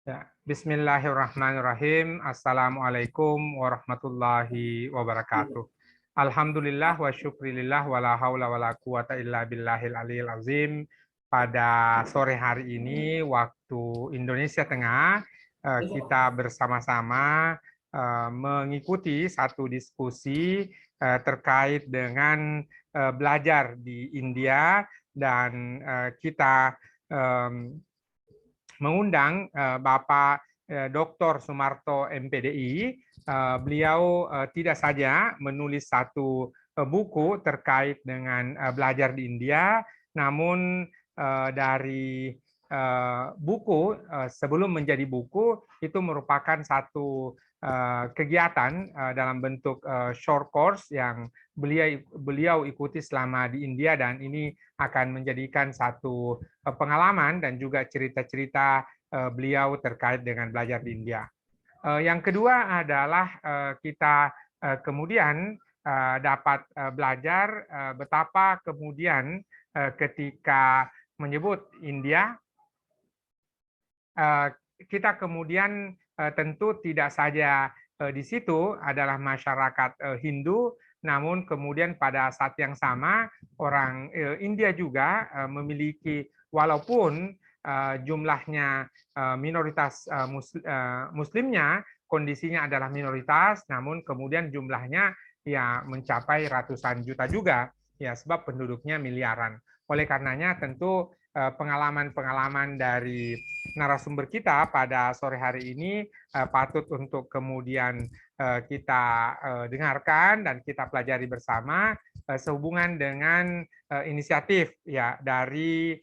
Ya, Bismillahirrahmanirrahim. Assalamualaikum warahmatullahi wabarakatuh. Alhamdulillah wa syukrilillah wa la haula wa la quwata illa billahil aliyil azim. Pada sore hari ini waktu Indonesia Tengah, kita bersama-sama mengikuti satu diskusi terkait dengan belajar di India, dan kita mengundang Bapak Dr. Sumarto MPDI. Beliau tidak saja menulis satu buku terkait dengan belajar di India, namun dari buku sebelum menjadi buku itu merupakan satu kegiatan dalam bentuk short course yang beliau ikuti selama di India, dan ini akan menjadikan satu pengalaman dan juga cerita-cerita beliau terkait dengan belajar di India. Yang kedua adalah kita kemudian dapat belajar betapa kemudian ketika menyebut India, kita kemudian tentu tidak saja di situ adalah masyarakat Hindu, namun kemudian pada saat yang sama orang India juga memiliki, walaupun jumlahnya minoritas Muslimnya, kondisinya adalah minoritas, namun kemudian jumlahnya ya mencapai ratusan juta juga, ya sebab penduduknya miliaran. Oleh karenanya tentu pengalaman-pengalaman dari narasumber kita pada sore hari ini patut untuk kemudian kita dengarkan dan kita pelajari bersama sehubungan dengan inisiatif ya dari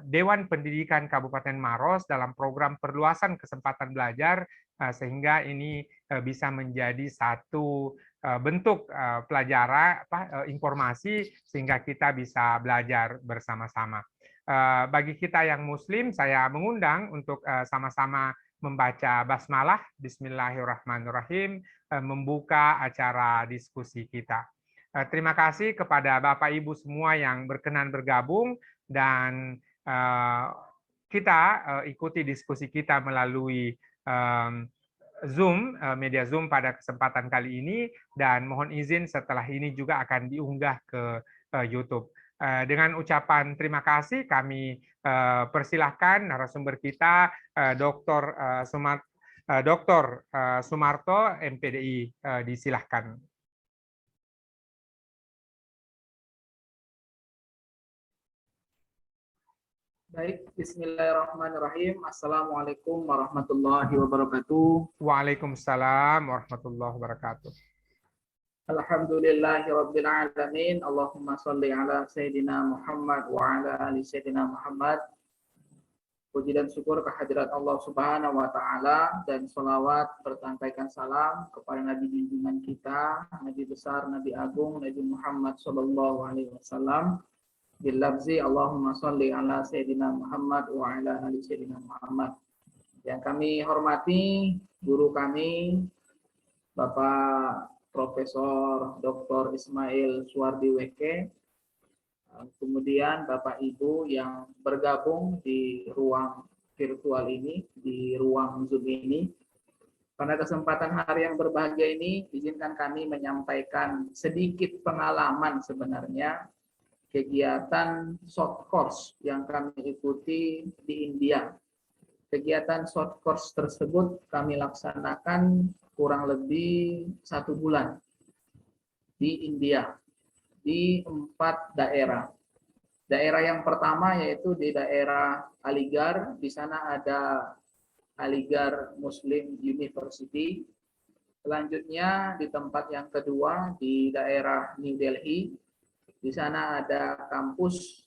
Dewan Pendidikan Kabupaten Maros dalam program perluasan kesempatan belajar, sehingga ini bisa menjadi satu bentuk pelajaran informasi sehingga kita bisa belajar bersama-sama. Bagi kita yang Muslim, saya mengundang untuk sama-sama membaca basmalah, Bismillahirrahmanirrahim, membuka acara diskusi kita. Terima kasih kepada Bapak Ibu semua yang berkenan bergabung, dan kita ikuti diskusi kita melalui Zoom, media Zoom pada kesempatan kali ini, dan mohon izin setelah ini juga akan diunggah ke YouTube. Dengan ucapan terima kasih, kami persilahkan narasumber kita, Dr. Sumarto, MPDI, disilahkan. Baik, Bismillahirrahmanirrahim. Assalamualaikum warahmatullahi wabarakatuh. Waalaikumsalam warahmatullahi wabarakatuh. Alhamdulillahirabbil alamin. Allahumma shalli ala Sayyidina Muhammad wa ala ali Sayyidina Muhammad. Puji dan syukur kehadirat Allah Subhanahu wa taala, dan sholawat bertampaikan salam kepada Nabi junjungan kita, Nabi besar, Nabi agung, Nabi Muhammad sallallahu alaihi wasallam. Bilafzi Allahumma sholli ala Sayyidina Muhammad wa ala ali Sayyidina Muhammad. Yang kami hormati guru kami, Bapak Profesor Dr. Ismail Suwardi Weke, kemudian Bapak Ibu yang bergabung di ruang virtual ini, di ruang Zoom ini. Pada kesempatan hari yang berbahagia ini, izinkan kami menyampaikan sedikit pengalaman sebenarnya kegiatan short course yang kami ikuti di India. Kegiatan short course tersebut kami laksanakan kurang lebih 1 bulan di India, di 4 daerah. Daerah yang pertama yaitu di daerah Aligarh, di sana ada Aligarh Muslim University. Selanjutnya di tempat yang kedua di daerah New Delhi, di sana ada kampus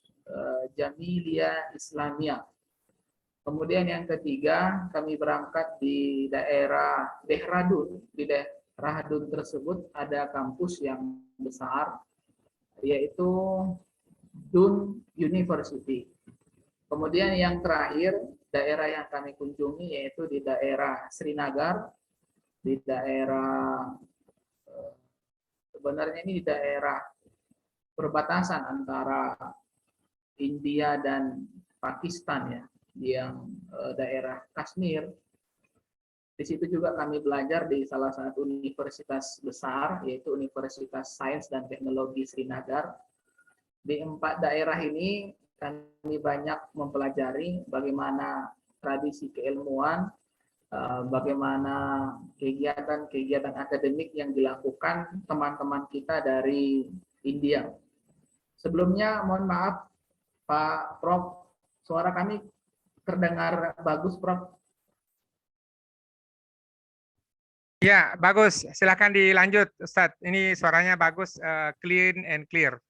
Jamiyah Islamiyah. Kemudian yang ketiga, kami berangkat di daerah Dehradun. Di Dehradun tersebut ada kampus yang besar, yaitu Dun University. Kemudian yang terakhir, daerah yang kami kunjungi yaitu di daerah Srinagar, di daerah, sebenarnya ini di daerah perbatasan antara India dan Pakistan ya, yang daerah Kashmir. Di situ juga kami belajar di salah satu universitas besar, yaitu Universitas Sains dan Teknologi Srinagar. Di 4 daerah ini kami banyak mempelajari bagaimana tradisi keilmuan, bagaimana kegiatan-kegiatan akademik yang dilakukan teman-teman kita dari India. Sebelumnya mohon maaf Pak Prof, suara kami terdengar bagus Prof? Ya, bagus. Silakan dilanjut, Ustadz. Ini suaranya bagus, clean and clear.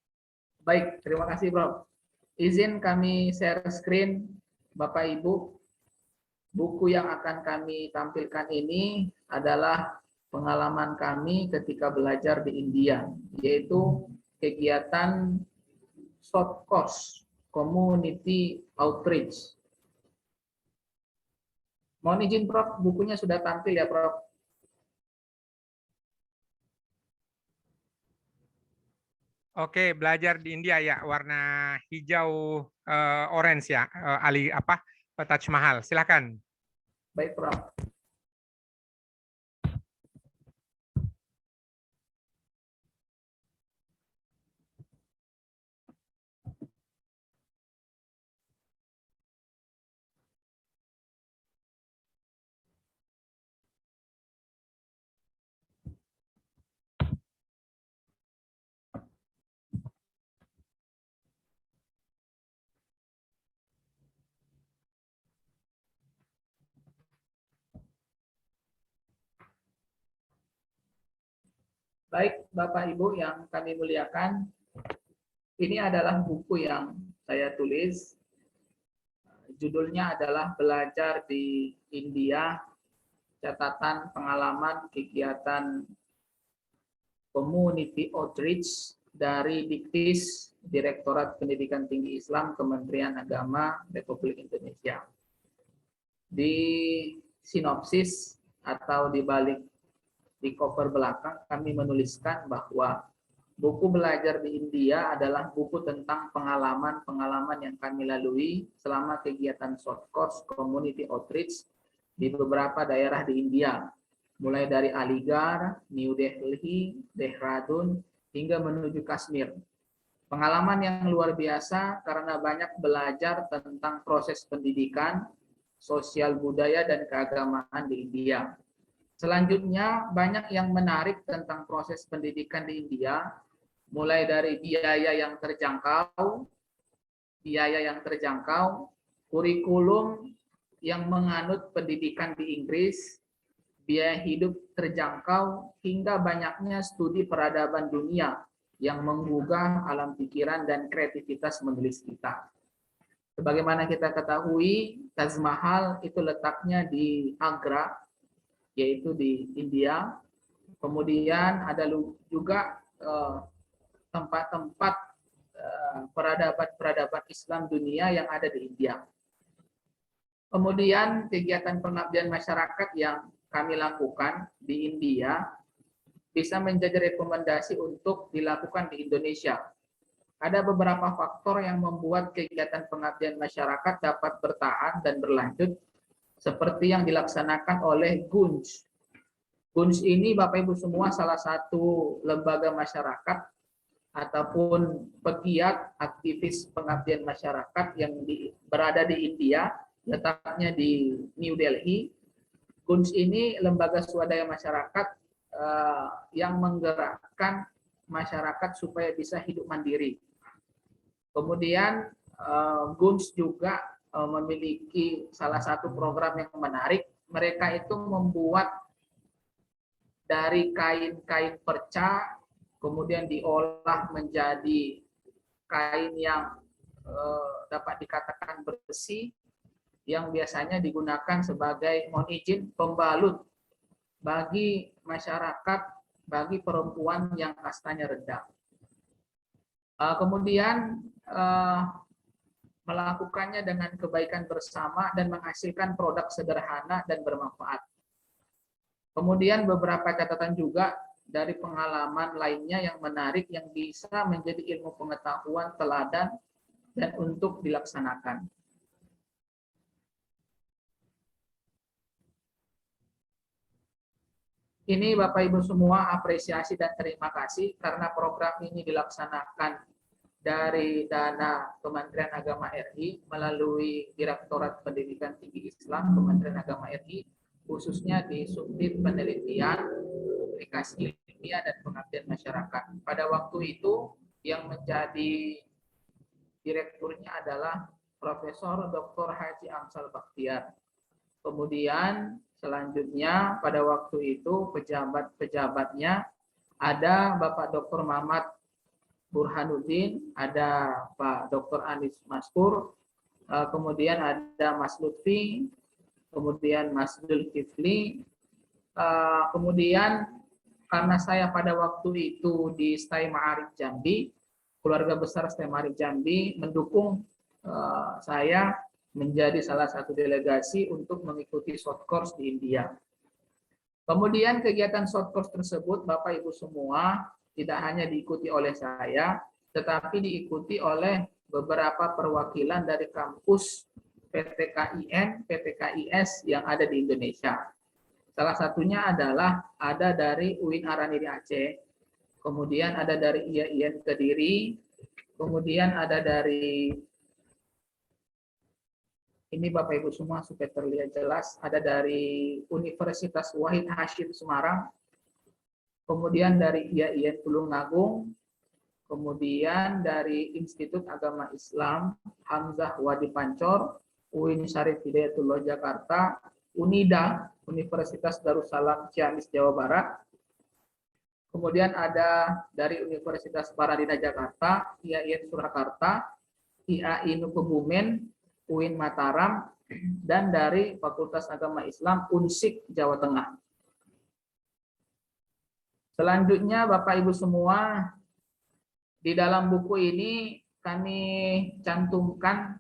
Baik, terima kasih Prof. Izin kami share screen Bapak Ibu. Buku yang akan kami tampilkan ini adalah pengalaman kami ketika belajar di India, yaitu kegiatan short course community outreach. Mohon izin Prof, bukunya sudah tampil ya Prof. Oke, belajar di India ya, warna hijau orange ya, Taj Mahal. Silakan. Baik Prof. Baik Bapak Ibu yang kami muliakan, ini adalah buku yang saya tulis. Judulnya adalah Belajar di India, catatan pengalaman kegiatan community outreach dari Diktis Direktorat Pendidikan Tinggi Islam Kementerian Agama Republik Indonesia. Di sinopsis atau di balik di cover belakang kami menuliskan bahwa buku Belajar di India adalah buku tentang pengalaman-pengalaman yang kami lalui selama kegiatan short course community outreach di beberapa daerah di India, mulai dari Aligarh, New Delhi, Dehradun, hingga menuju Kashmir. Pengalaman yang luar biasa karena banyak belajar tentang proses pendidikan, sosial budaya, dan keagamaan di India. Selanjutnya, banyak yang menarik tentang proses pendidikan di India, mulai dari biaya yang terjangkau, kurikulum yang menganut pendidikan di Inggris, biaya hidup terjangkau, hingga banyaknya studi peradaban dunia yang menggugah alam pikiran dan kreativitas menulis kita. Sebagaimana kita ketahui, Taj Mahal itu letaknya di Agra, yaitu di India. Kemudian ada juga tempat-tempat peradaban Islam dunia yang ada di India. Kemudian kegiatan pengabdian masyarakat yang kami lakukan di India bisa menjadi rekomendasi untuk dilakukan di Indonesia. Ada beberapa faktor yang membuat kegiatan pengabdian masyarakat dapat bertahan dan berlanjut, seperti yang dilaksanakan oleh GUNJ. GUNJ ini Bapak Ibu semua salah satu lembaga masyarakat ataupun pegiat aktivis pengabdian masyarakat yang berada di India, letaknya di New Delhi. GUNJ ini lembaga swadaya masyarakat yang menggerakkan masyarakat supaya bisa hidup mandiri. Kemudian GUNJ juga memiliki salah satu program yang menarik. Mereka itu membuat dari kain-kain perca, kemudian diolah menjadi kain yang dapat dikatakan bersih, yang biasanya digunakan sebagai, mohon izin, pembalut bagi masyarakat, bagi perempuan yang kastanya rendah. Kemudian melakukannya dengan kebaikan bersama dan menghasilkan produk sederhana dan bermanfaat. Kemudian beberapa catatan juga dari pengalaman lainnya yang menarik yang bisa menjadi ilmu pengetahuan teladan dan untuk dilaksanakan. Ini Bapak Ibu semua apresiasi dan terima kasih karena program ini dilaksanakan dari dana Kementerian Agama RI melalui Direktorat Pendidikan Tinggi Islam Kementerian Agama RI, khususnya di Subdit Penelitian, Publikasi Ilmiah dan Pengabdian Masyarakat. Pada waktu itu yang menjadi direkturnya adalah Profesor Dr. Haji Amsal Bakhtiar. Kemudian selanjutnya pada waktu itu pejabat-pejabatnya ada Bapak Dr. Mamat Burhanuddin, ada Pak Dr. Anis Maskur, kemudian ada Mas Lutfi, kemudian Mas Zulkifli, kemudian karena saya pada waktu itu di Stai Ma'arif Jambi, keluarga besar Stai Ma'arif Jambi mendukung saya menjadi salah satu delegasi untuk mengikuti short course di India. Kemudian kegiatan short course tersebut, Bapak Ibu semua, tidak hanya diikuti oleh saya, tetapi diikuti oleh beberapa perwakilan dari kampus PTKIN, PTKIS yang ada di Indonesia. Salah satunya adalah ada dari UIN Araniri Aceh, kemudian ada dari IAIN Kediri, kemudian ada dari, ini Bapak Ibu semua supaya terlihat jelas, ada dari Universitas Wahid Hasyim Semarang, kemudian dari IAIN Tulungagung, kemudian dari Institut Agama Islam Hamzah Wadi Pancor, UIN Syarif Hidayatullah Jakarta, UNIDA, Universitas Darussalam Ciamis Jawa Barat, kemudian ada dari Universitas Paradina Jakarta, IAIN Surakarta, IAIN Kebumen, UIN Mataram, dan dari Fakultas Agama Islam UNSIK Jawa Tengah. Selanjutnya Bapak Ibu semua, di dalam buku ini kami cantumkan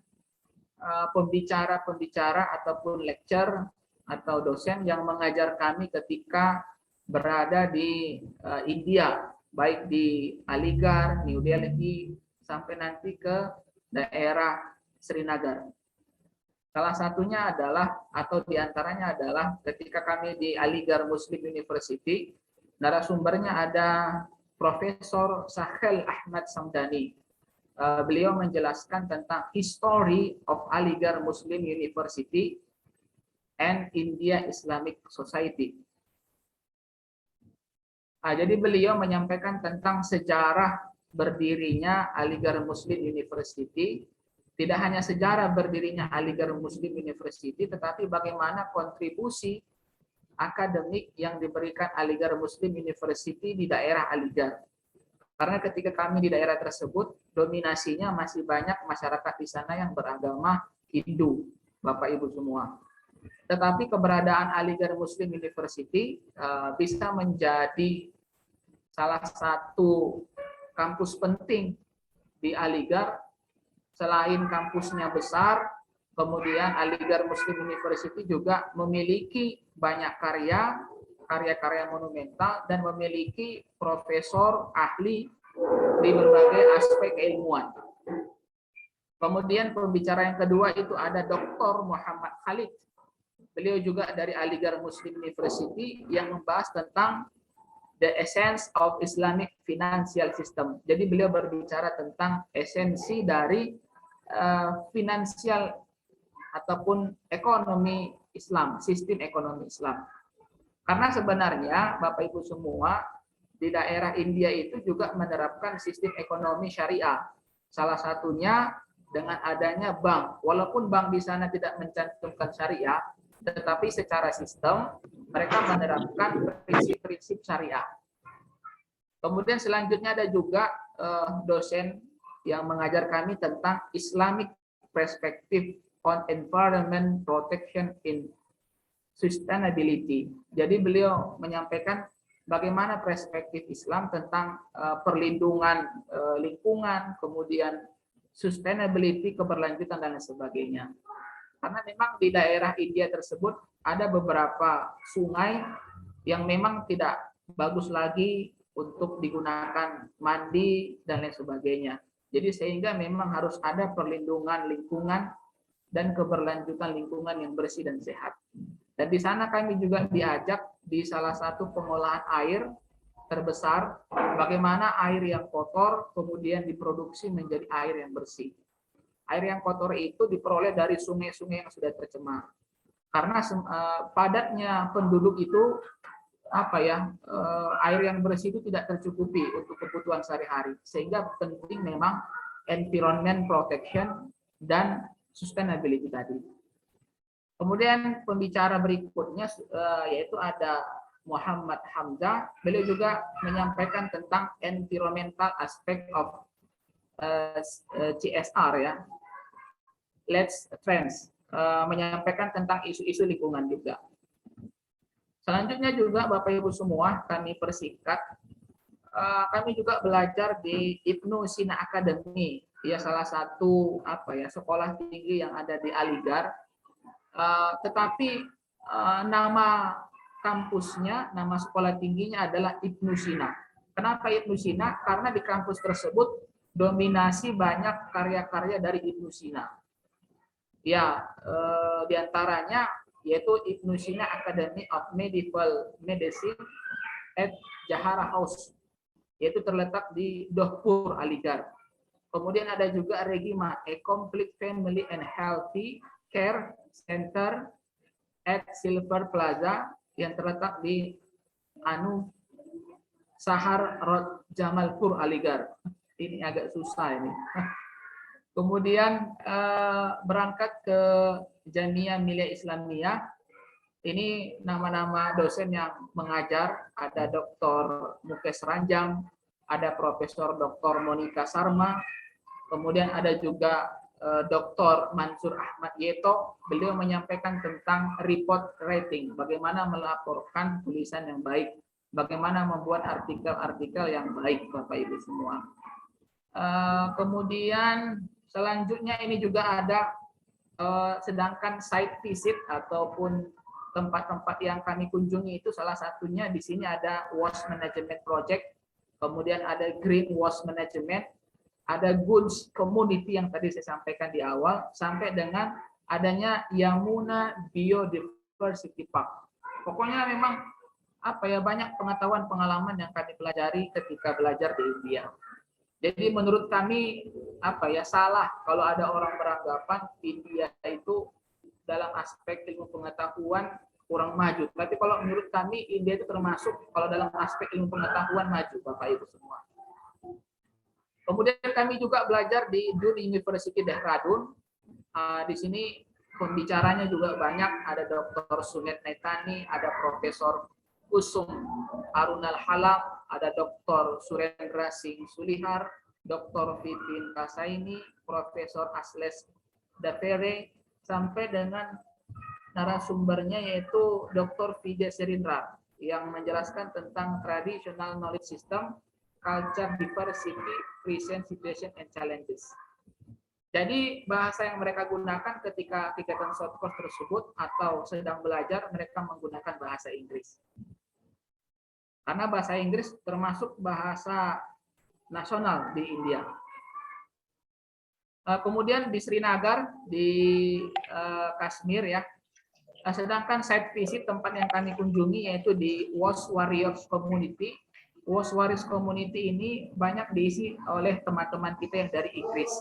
pembicara-pembicara ataupun lecture atau dosen yang mengajar kami ketika berada di India, baik di Aligarh, New Delhi, sampai nanti ke daerah Srinagar. Salah satunya adalah, atau diantaranya adalah ketika kami di Aligarh Muslim University, narasumbernya ada Profesor Sahel Ahmad Samdani. Beliau menjelaskan tentang history of Aligarh Muslim University and India Islamic Society. Jadi beliau menyampaikan tentang sejarah berdirinya Aligarh Muslim University, tidak hanya sejarah berdirinya Aligarh Muslim University, tetapi bagaimana kontribusi akademik yang diberikan Aligarh Muslim University di daerah Aligarh. Karena ketika kami di daerah tersebut, dominasinya masih banyak masyarakat di sana yang beragama Hindu, Bapak Ibu semua. Tetapi keberadaan Aligarh Muslim University bisa menjadi salah satu kampus penting di Aligarh. Selain kampusnya besar, kemudian Aligarh Muslim University juga memiliki banyak karya-karya monumental, dan memiliki profesor ahli di berbagai aspek keilmuan. Kemudian pembicara yang kedua itu ada Dr. Muhammad Khalid. Beliau juga dari Aligarh Muslim University yang membahas tentang the essence of Islamic financial system. Jadi beliau berbicara tentang esensi dari finansial ataupun ekonomi Islam, sistem ekonomi Islam. Karena sebenarnya Bapak Ibu semua, di daerah India itu juga menerapkan sistem ekonomi syariah. Salah satunya dengan adanya bank. Walaupun bank di sana tidak mencantumkan syariah, tetapi secara sistem mereka menerapkan prinsip-prinsip syariah. Kemudian selanjutnya ada juga dosen yang mengajar kami tentang Islamic Perspective on Environment Protection in Sustainability. Jadi beliau menyampaikan bagaimana perspektif Islam tentang perlindungan lingkungan, kemudian sustainability, keberlanjutan, dan lain sebagainya. Karena memang di daerah India tersebut ada beberapa sungai yang memang tidak bagus lagi untuk digunakan mandi dan lain sebagainya. Jadi sehingga memang harus ada perlindungan lingkungan dan keberlanjutan lingkungan yang bersih dan sehat. Dan di sana kami juga diajak di salah satu pengolahan air terbesar, bagaimana air yang kotor kemudian diproduksi menjadi air yang bersih. Air yang kotor itu diperoleh dari sungai-sungai yang sudah tercemar. Karena padatnya penduduk itu air yang bersih itu tidak tercukupi untuk kebutuhan sehari-hari, sehingga penting memang environment protection dan sustainability tadi. Kemudian pembicara berikutnya yaitu ada Muhammad Hamzah. Beliau juga menyampaikan tentang environmental aspect of CSR ya. Let's Trends, menyampaikan tentang isu-isu lingkungan juga. Selanjutnya juga Bapak Ibu semua, kami persingkat, kami juga belajar di Ibnu Sina Academy, ya salah satu sekolah tinggi yang ada di Aligarh. Tetapi nama kampusnya, nama sekolah tingginya adalah Ibnu Sina. Kenapa Ibnu Sina? Karena di kampus tersebut dominasi banyak karya-karya dari Ibnu Sina. Ya, diantaranya yaitu Ibnu Sina Academy of Medieval Medicine at Jahara House, yaitu terletak di Dohpur, Aligarh. Kemudian ada juga Regima, a Complete Family and Healthy Care Center at Silver Plaza yang terletak di Sahar Road, Jamalpur, Aligarh. Ini agak susah ini. Kemudian berangkat ke Jamiah Miliyah Islamiyah. Ini nama-nama dosen yang mengajar, ada Dr. Mukes Ranjang, ada Profesor Dr. Monika Sarma, kemudian ada juga Dr. Mansur Ahmad Yeto. Beliau menyampaikan tentang report writing, bagaimana melaporkan tulisan yang baik, bagaimana membuat artikel-artikel yang baik, Bapak Ibu semua. Kemudian selanjutnya ini juga ada sedangkan site visit ataupun tempat-tempat yang kami kunjungi itu salah satunya di sini ada waste management project, kemudian ada green waste management, ada goods community yang tadi saya sampaikan di awal, sampai dengan adanya Yamuna Biodiversity Park. Pokoknya memang banyak pengetahuan pengalaman yang kami pelajari ketika belajar di India. Jadi menurut kami salah kalau ada orang beranggapan India itu dalam aspek ilmu pengetahuan kurang maju. Tapi kalau menurut kami India itu termasuk kalau dalam aspek ilmu pengetahuan maju, Bapak Ibu semua. Kemudian kami juga belajar di Dun University Dehradun. Di sini pembicaranya juga banyak, ada Dr. Sunet Naitani, ada Profesor Kusum Arunal Halam, ada Dr. Surendra Singh Sulihar, Dr. Vipin Kasaini, Profesor Asles Davere, sampai dengan narasumbernya yaitu Dr. Vijay Serindra yang menjelaskan tentang traditional knowledge system, culture diversity, present situation and challenges. Jadi bahasa yang mereka gunakan ketika kegiatan short course tersebut atau sedang belajar, mereka menggunakan bahasa Inggris. Karena bahasa Inggris termasuk bahasa nasional di India. Kemudian di Srinagar, di Kashmir ya. Sedangkan site visit tempat yang kami kunjungi yaitu di Wasp Warriors Community. Wasp Warriors Community ini banyak diisi oleh teman-teman kita yang dari Inggris.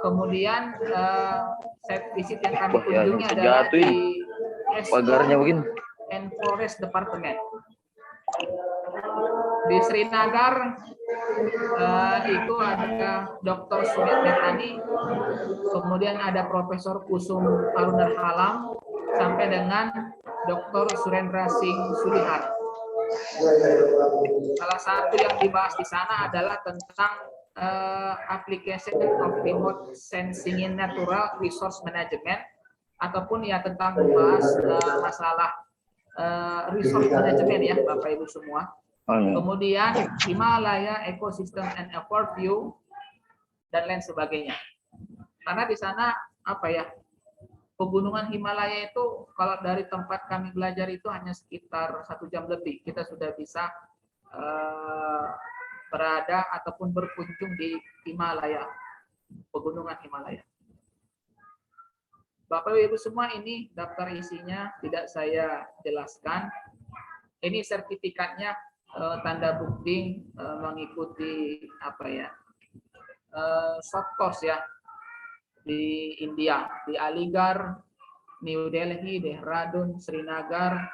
Kemudian site visit yang kami kunjungi adalah di pagarnya mungkin and Forest Department. Di Srinagar itu ada Dr. Sunet Naitani, kemudian ada Profesor Kusum Arunal Halam, sampai dengan Dr. Surendra Singh Sulihar. Salah satu yang dibahas di sana adalah tentang application of remote sensing in natural resource management, ataupun ya tentang membahas masalah resource management ya Bapak Ibu semua. Kemudian Himalaya Ecosystem and Overview dan lain sebagainya. Karena di sana pegunungan Himalaya itu kalau dari tempat kami belajar itu hanya sekitar 1 jam lebih kita sudah bisa berada ataupun berkunjung di Himalaya, pegunungan Himalaya. Bapak Ibu semua, ini daftar isinya tidak saya jelaskan. Ini sertifikatnya, tanda bukti mengikuti apa ya, short course ya, di India, di Aligarh, New Delhi, Dehradun, Srinagar,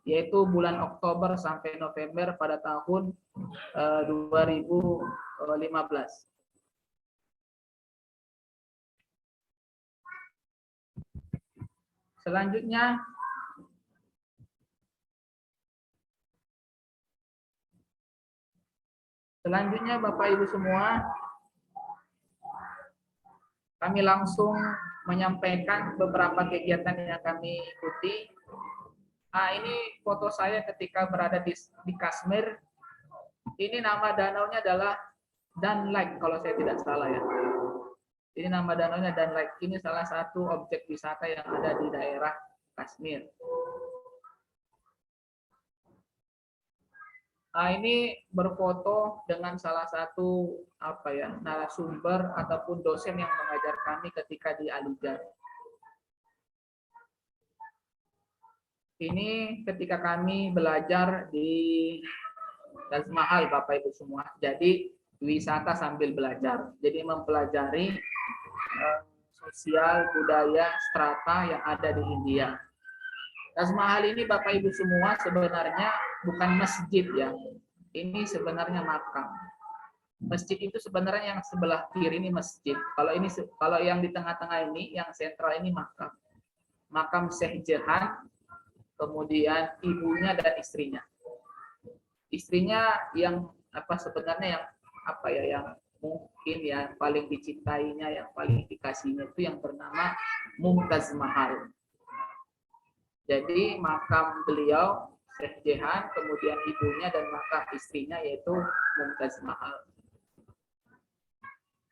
yaitu bulan Oktober sampai November pada tahun 2015. Selanjutnya Bapak Ibu semua, kami langsung menyampaikan beberapa kegiatan yang kami ikuti. Nah, ini foto saya ketika berada di Kashmir. Ini nama danaunya adalah Dan Lake kalau saya tidak salah ya. Ini nama danaunya Dan Lake. Ini salah satu objek wisata yang ada di daerah Kashmir. Nah, ini berfoto dengan salah satu apa ya, narasumber ataupun dosen yang mengajar kami ketika di Aligarh. Ini ketika kami belajar di Taj Mahal, Bapak Ibu semua. Jadi wisata sambil belajar. Jadi mempelajari sosial budaya strata yang ada di India. Taj Mahal ini Bapak Ibu semua sebenarnya bukan masjid ya. Ini sebenarnya makam. Masjid itu sebenarnya yang sebelah kiri ini masjid. Kalau yang di tengah-tengah ini, yang sentral ini makam. Makam Syekh Jahan, kemudian ibunya dan istrinya. Istrinya yang apa sebenarnya yang apa ya, yang mungkin yang paling dicintainya, yang paling dikasihnya itu yang bernama Mumtaz Mahal. Jadi makam beliau Syekh Jahan, kemudian ibunya dan makam istrinya yaitu Mumtaz Mahal.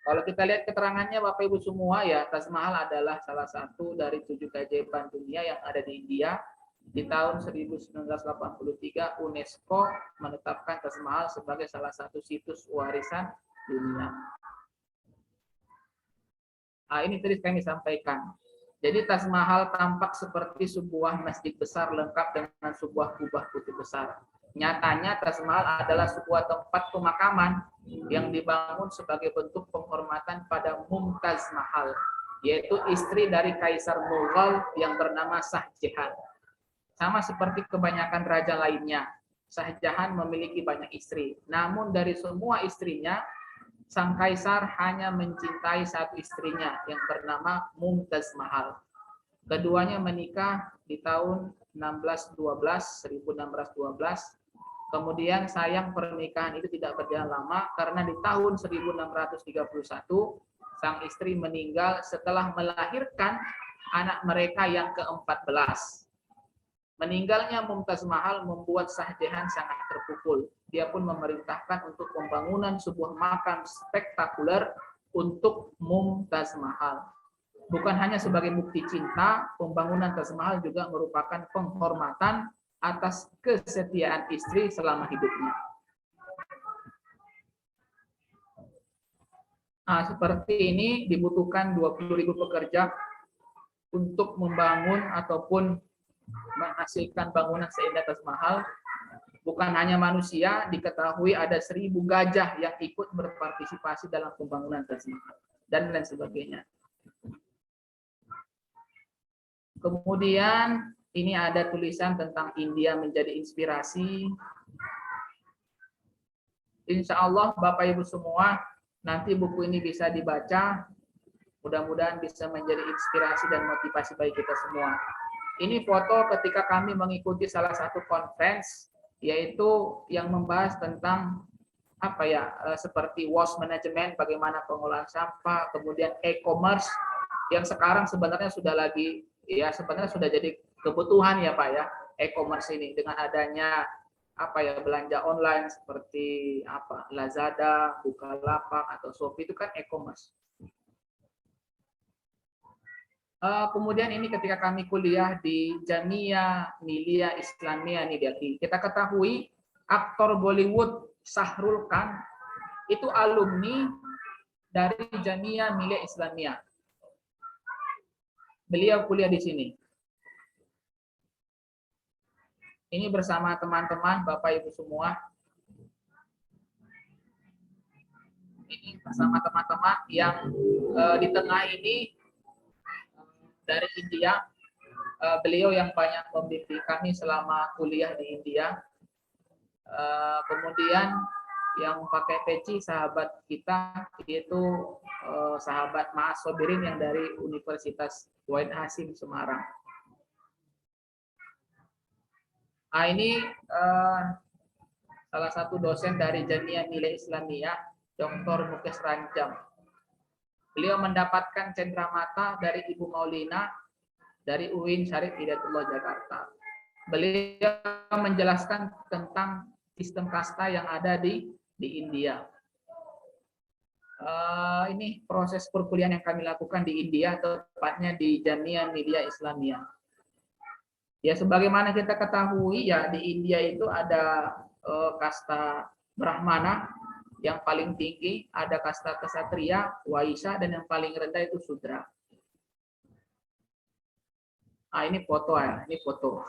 Kalau kita lihat keterangannya Bapak Ibu semua ya, Taj Mahal adalah salah satu dari 7 keajaiban dunia yang ada di India. Di tahun 1983 UNESCO menetapkan Taj Mahal sebagai salah satu situs warisan dunia. Nah, ini tadi kami sampaikan. Jadi Taj Mahal tampak seperti sebuah masjid besar lengkap dengan sebuah kubah putih besar. Nyatanya Taj Mahal adalah sebuah tempat pemakaman yang dibangun sebagai bentuk penghormatan pada Mumtaz Mahal, yaitu istri dari Kaisar Mughal yang bernama Shah Jahan. Sama seperti kebanyakan raja lainnya, Shah Jahan memiliki banyak istri. Namun dari semua istrinya, sang kaisar hanya mencintai satu istrinya yang bernama Mumtaz Mahal. Keduanya menikah di tahun 1612. Kemudian sayang pernikahan itu tidak berjalan lama karena di tahun 1631 sang istri meninggal setelah melahirkan anak mereka yang ke-14. Meninggalnya Mumtaz Mahal membuat Shah Jahan sangat terpukul. Dia pun memerintahkan untuk pembangunan sebuah makam spektakuler untuk Mumtaz Mahal. Bukan hanya sebagai bukti cinta, pembangunan Taj Mahal juga merupakan penghormatan atas kesetiaan istri selama hidupnya. Nah, seperti ini dibutuhkan 20.000 pekerja untuk membangun ataupun menghasilkan bangunan seindah Taj Mahal. Bukan hanya manusia, diketahui ada 1.000 gajah yang ikut berpartisipasi dalam pembangunan Taj Mahal dan lain sebagainya. Kemudian ini ada tulisan tentang India menjadi inspirasi. Insya Allah Bapak Ibu semua nanti buku ini bisa dibaca. Mudah-mudahan bisa menjadi inspirasi dan motivasi bagi kita semua. Ini foto ketika kami mengikuti salah satu conference, yaitu yang membahas tentang apa ya, seperti waste management, bagaimana pengolahan sampah, kemudian e-commerce yang sekarang sebenarnya sudah lagi ya sebenarnya sudah jadi kebutuhan ya Pak ya, e-commerce ini dengan adanya apa ya, belanja online seperti apa Lazada, Bukalapak atau Shopee itu kan e-commerce. Kemudian ini ketika kami kuliah di Jamia Millia Islamia New Delhi, kita ketahui aktor Bollywood Shahrukh Khan itu alumni dari Jamia Millia Islamia. beliau kuliah di sini. Ini bersama teman-teman, Bapak Ibu semua. Ini bersama teman-teman yang di tengah ini dari India. Beliau yang banyak membimbing kami selama kuliah di India. Kemudian yang pakai peci sahabat kita yaitu sahabat Ma'as Sobirin yang dari Universitas Wahid Hasim Semarang. Ini salah satu dosen dari Jamiah Miliyah Islamiyah, Dr. Mukes Ranjam. Beliau mendapatkan cendramata dari Ibu Maulina dari UIN Syarif Hidayatullah Jakarta. Beliau menjelaskan tentang sistem kasta yang ada di India. Ini proses perkuliahan yang kami lakukan di India, tepatnya di Jamiah Miliyah Islamiyah. Ya, sebagaimana kita ketahui ya di India itu ada kasta Brahmana yang paling tinggi, ada kasta Ksatria, Waisya, dan yang paling rendah itu Sudra. Ini foto ya, ini foto.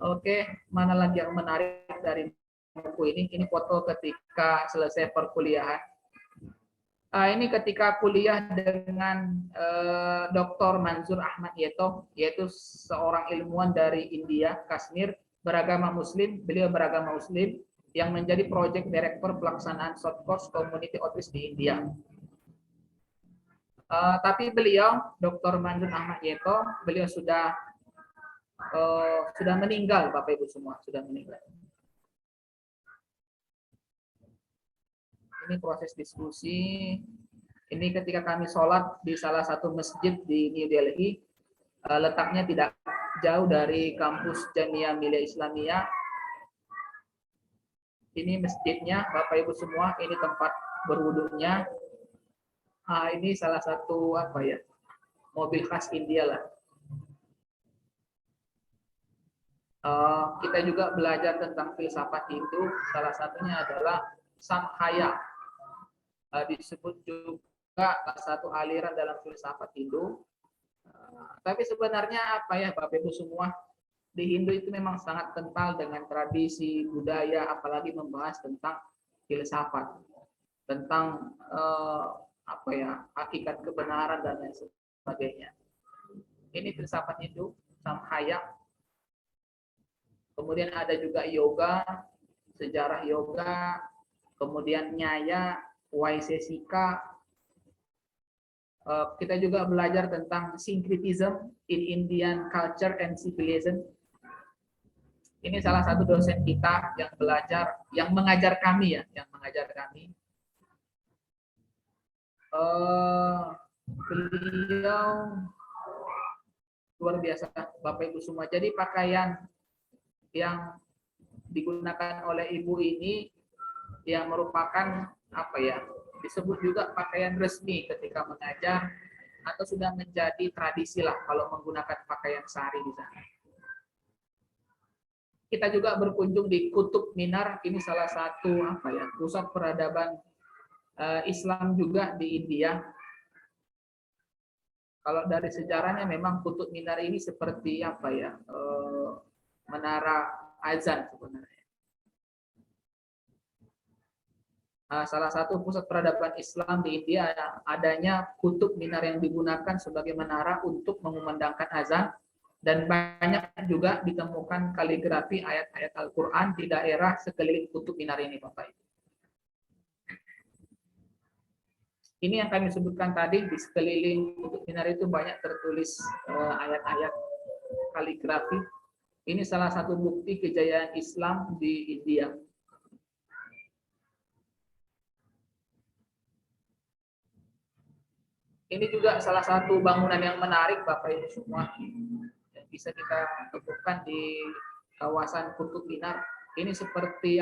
Oke, mana lagi yang menarik dari buku ini? Ini foto ketika selesai perkuliahan. Ini ketika kuliah dengan Dr. Manzur Ahmad Yeto, yaitu seorang ilmuwan dari India, Kashmir, beragama Muslim. Beliau beragama Muslim yang menjadi Project Director pelaksanaan short course Community Outreach di India. Tapi beliau, Dr. Manzur Ahmad Yeto, beliau sudah meninggal, Bapak Ibu semua, sudah meninggal. Ini proses diskusi. Ini ketika kami sholat di salah satu masjid di New Delhi, letaknya tidak jauh dari kampus Jamiah Miliyah Islamiyah. Ini masjidnya, Bapak Ibu semua, ini tempat berwudunya. Ini salah satu mobil khas India lah. Kita juga belajar tentang filsafat Hindu. Salah satunya adalah Samkhya. Disebut juga salah satu aliran dalam filsafat Hindu. Tapi sebenarnya Bapak Ibu semua, di Hindu itu memang sangat kental dengan tradisi budaya, apalagi membahas tentang filsafat, tentang hakikat kebenaran dan lain sebagainya. Ini filsafat Hindu, Samkhya. Kemudian ada juga yoga, sejarah yoga, kemudian Nyaya, Vaisesika. Kita juga belajar tentang syncretism in Indian culture and civilization. Ini salah satu dosen kita yang mengajar kami. Beliau luar biasa, Bapak Ibu semua. Jadi pakaian yang digunakan oleh ibu ini yang merupakan disebut juga pakaian resmi ketika mengajar, atau sudah menjadi tradisi lah kalau menggunakan pakaian sehari di sana. Kita juga berkunjung di Qutub Minar. Ini salah satu pusat peradaban Islam juga di India. Kalau dari sejarahnya memang Qutub Minar ini seperti menara azan sebenarnya. Salah satu pusat peradaban Islam di India adanya Qutub Minar yang digunakan sebagai menara untuk mengumandangkan azan, dan banyak juga ditemukan kaligrafi ayat-ayat Al-Quran di daerah sekeliling Qutub Minar ini, Bapak Ibu. Ini yang kami sebutkan tadi, di sekeliling Qutub Minar itu banyak tertulis ayat-ayat kaligrafi. Ini salah satu bukti kejayaan Islam di India. Ini juga salah satu bangunan yang menarik, Bapak Ibu semua, yang bisa kita temukan di kawasan Qutub Minar. Ini seperti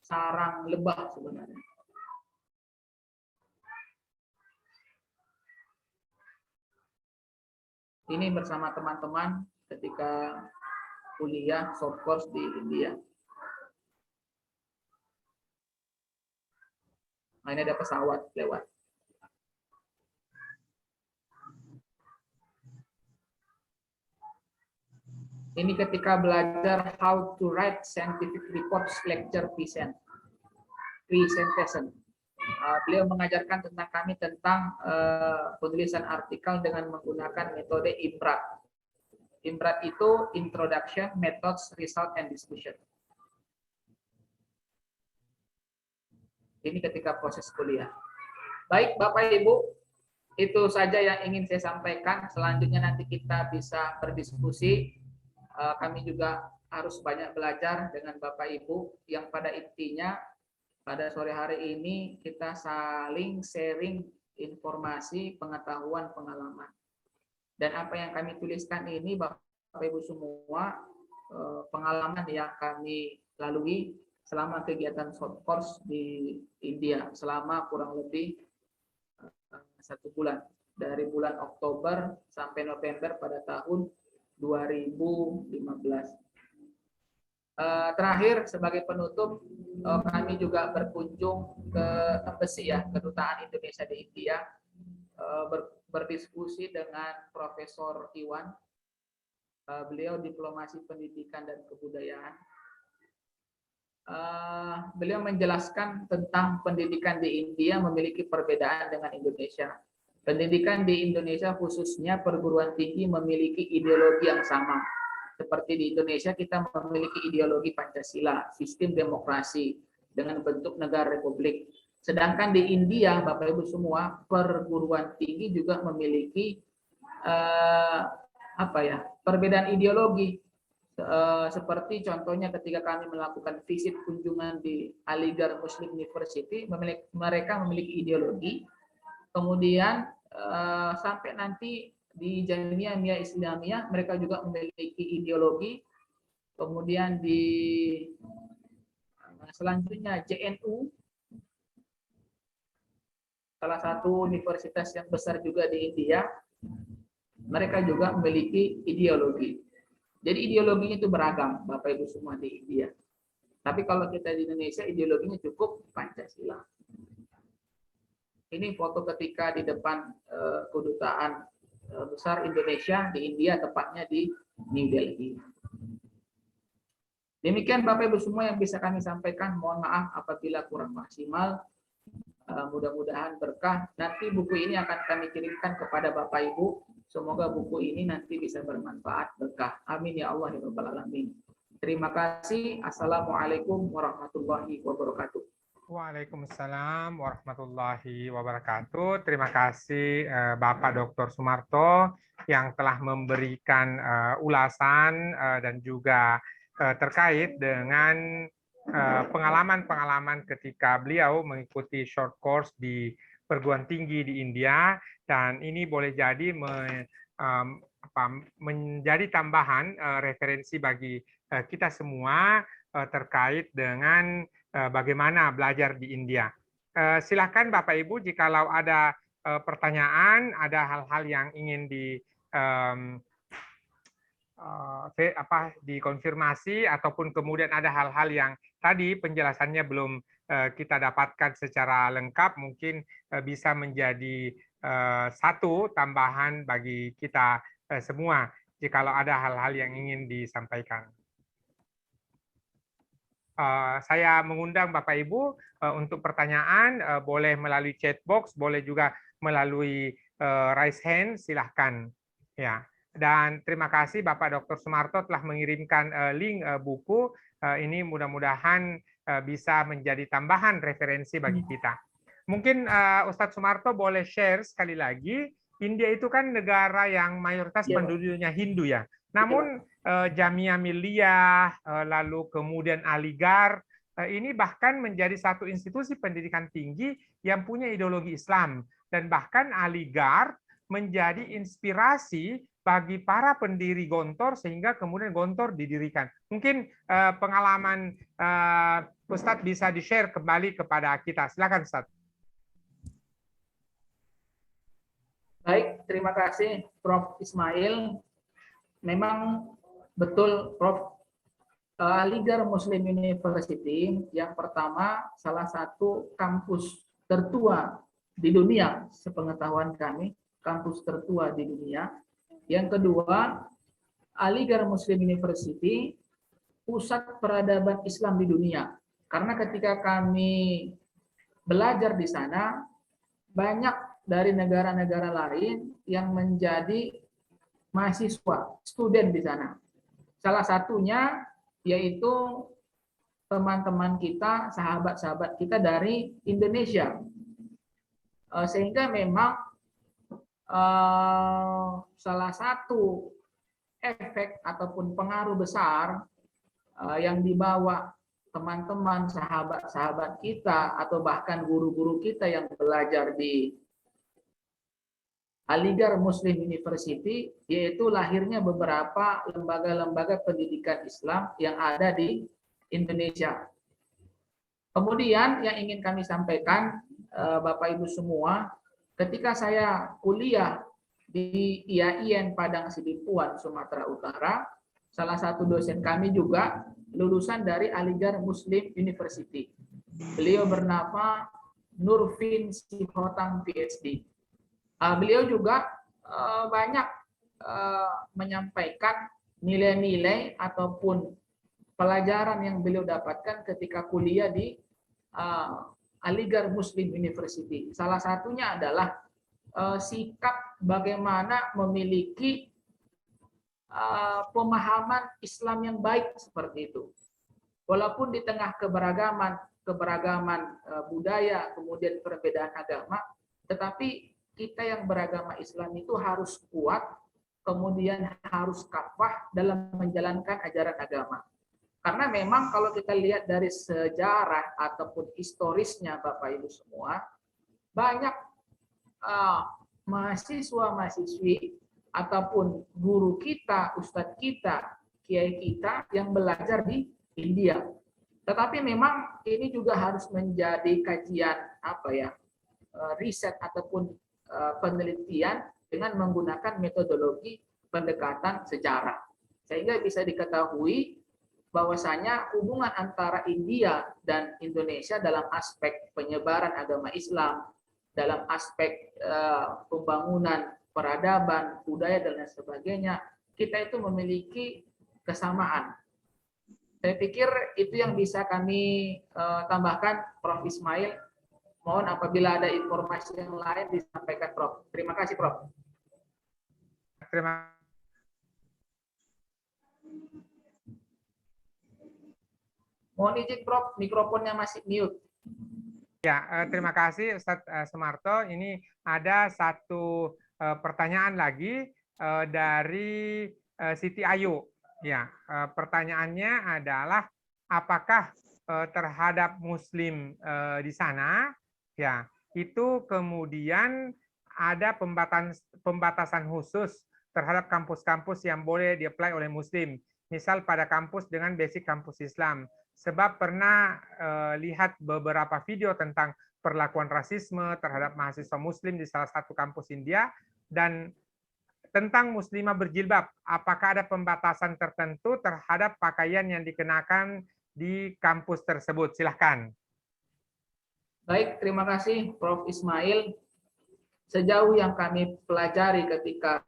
sarang lebah sebenarnya. Ini bersama teman-teman ketika kuliah short course di India. Ini ada pesawat lewat. Ini ketika belajar how to write scientific reports lecture presentation. Beliau mengajarkan tentang kami tentang penulisan artikel dengan menggunakan metode IMPRAT. IMPRAT itu Introduction, Methods, Result, and Discussion. Ini ketika proses kuliah. Baik, Bapak Ibu, itu saja yang ingin saya sampaikan. Selanjutnya nanti kita bisa berdiskusi. Kami juga harus banyak belajar dengan Bapak Ibu, yang pada intinya pada sore hari ini kita saling sharing informasi, pengetahuan, pengalaman. Dan apa yang kami tuliskan ini, Bapak Ibu semua, pengalaman yang kami lalui selama kegiatan short course di India selama kurang lebih 1 bulan, dari bulan Oktober sampai November pada tahun 2015. Terakhir sebagai penutup, kami juga berkunjung ke embassy ya, kedutaan Indonesia di India, berdiskusi dengan Profesor Iwan. Beliau diplomasi pendidikan dan kebudayaan. Beliau menjelaskan tentang pendidikan di India memiliki perbedaan dengan Indonesia. Pendidikan di Indonesia khususnya perguruan tinggi memiliki ideologi yang sama. Seperti di Indonesia kita memiliki ideologi Pancasila, sistem demokrasi dengan bentuk negara republik. Sedangkan di India, Bapak Ibu semua, perguruan tinggi juga memiliki perbedaan ideologi. Seperti contohnya ketika kami melakukan visit kunjungan di Aligarh Muslim University, mereka memiliki ideologi. Kemudian sampai nanti di Jamiah Millia Islamiyah mereka juga memiliki ideologi. Kemudian di selanjutnya JNU, salah satu universitas yang besar juga di India, mereka juga memiliki ideologi. Jadi ideologinya itu beragam, Bapak Ibu semua di India. Tapi kalau kita di Indonesia, ideologinya cukup Pancasila. Ini foto ketika di depan kedutaan besar Indonesia di India, tepatnya di New Delhi. Demikian Bapak Ibu semua yang bisa kami sampaikan. Mohon maaf apabila kurang maksimal. Mudah-mudahan berkah. Nanti buku ini akan kami kirimkan kepada Bapak Ibu. Semoga buku ini nanti bisa bermanfaat, berkah. Amin ya Allah ya Rabbal Alamin. Terima kasih. Assalamualaikum warahmatullahi wabarakatuh. Waalaikumsalam warahmatullahi wabarakatuh. Terima kasih Bapak Dr. Sumarto yang telah memberikan ulasan dan juga terkait dengan pengalaman-pengalaman ketika beliau mengikuti short course di perguruan tinggi di India, dan ini boleh jadi menjadi tambahan referensi bagi kita semua terkait dengan bagaimana belajar di India. Silakan Bapak Ibu, jikalau ada pertanyaan, ada hal-hal yang ingin dikonfirmasi, ataupun kemudian ada hal-hal yang tadi penjelasannya belum kita dapatkan secara lengkap, mungkin bisa menjadi satu tambahan bagi kita semua jikalau ada hal-hal yang ingin disampaikan. Saya mengundang Bapak Ibu untuk pertanyaan, boleh melalui chat box, boleh juga melalui raise hand, silahkan. Ya. Dan terima kasih Bapak Dr. Sumarto telah mengirimkan link buku. Ini mudah-mudahan bisa menjadi tambahan referensi bagi kita. Mungkin Ustadz Sumarto boleh share sekali lagi, India itu kan negara yang mayoritas penduduknya Hindu ya. Namun Jamiah Millia, lalu kemudian Aligarh, ini bahkan menjadi satu institusi pendidikan tinggi yang punya ideologi Islam. Dan bahkan Aligarh menjadi inspirasi bagi para pendiri Gontor sehingga kemudian Gontor didirikan. Mungkin pengalaman Ustadz bisa di-share kembali kepada kita. Silakan Ustadz. Baik, terima kasih Prof. Ismail. Memang betul Prof. Aligarh Muslim University yang pertama, salah satu kampus tertua di dunia, sepengetahuan kami, kampus tertua di dunia. Yang kedua, Aligarh Muslim University pusat peradaban Islam di dunia. Karena ketika kami belajar di sana, banyak dari negara-negara lain yang menjadi mahasiswa, student di sana. Salah satunya yaitu teman-teman kita, sahabat-sahabat kita dari Indonesia. Sehingga memang salah satu efek ataupun pengaruh besar yang dibawa teman-teman, sahabat-sahabat kita, atau bahkan guru-guru kita yang belajar di Aligarh Muslim University, yaitu lahirnya beberapa lembaga-lembaga pendidikan Islam yang ada di Indonesia. Kemudian yang ingin kami sampaikan, Bapak Ibu semua, ketika saya kuliah di IAIN Padang Sidimpuan, Sumatera Utara, salah satu dosen kami juga lulusan dari Aligarh Muslim University. Beliau bernama Nurfin Sihotang PhD. Beliau juga banyak menyampaikan nilai-nilai ataupun pelajaran yang beliau dapatkan ketika kuliah di Aligarh Muslim University. Salah satunya adalah sikap bagaimana memiliki pemahaman Islam yang baik seperti itu. Walaupun di tengah keberagaman budaya, kemudian perbedaan agama, tetapi kita yang beragama Islam itu harus kuat, kemudian harus kafah dalam menjalankan ajaran agama. Karena memang kalau kita lihat dari sejarah ataupun historisnya Bapak Ibu semua, banyak mahasiswa-mahasiswi ataupun guru kita, ustadz kita, kiai kita yang belajar di India. Tetapi memang ini juga harus menjadi kajian riset ataupun penelitian dengan menggunakan metodologi pendekatan sejarah. Sehingga bisa diketahui bahwasanya hubungan antara India dan Indonesia dalam aspek penyebaran agama Islam, dalam aspek pembangunan peradaban, budaya, dan lain sebagainya, kita itu memiliki kesamaan. Saya pikir itu yang bisa kami tambahkan, Prof. Ismail. Mohon apabila ada informasi yang lain disampaikan, Prof. Terima kasih, Prof. Mohon izin, Prof. Mikrofonnya masih mute. Ya, terima kasih Ustadz Sumarto. Ini ada satu pertanyaan lagi dari Siti Ayu. Ya, pertanyaannya adalah apakah terhadap Muslim di sana, ya, itu kemudian ada pembatasan khusus terhadap kampus-kampus yang boleh di-apply oleh Muslim. Misal pada kampus dengan basic kampus Islam. Sebab pernah lihat beberapa video tentang perlakuan rasisme terhadap mahasiswa Muslim di salah satu kampus India, dan tentang muslimah berjilbab, apakah ada pembatasan tertentu terhadap pakaian yang dikenakan di kampus tersebut? Silahkan. Baik, terima kasih Prof. Ismail. Sejauh yang kami pelajari ketika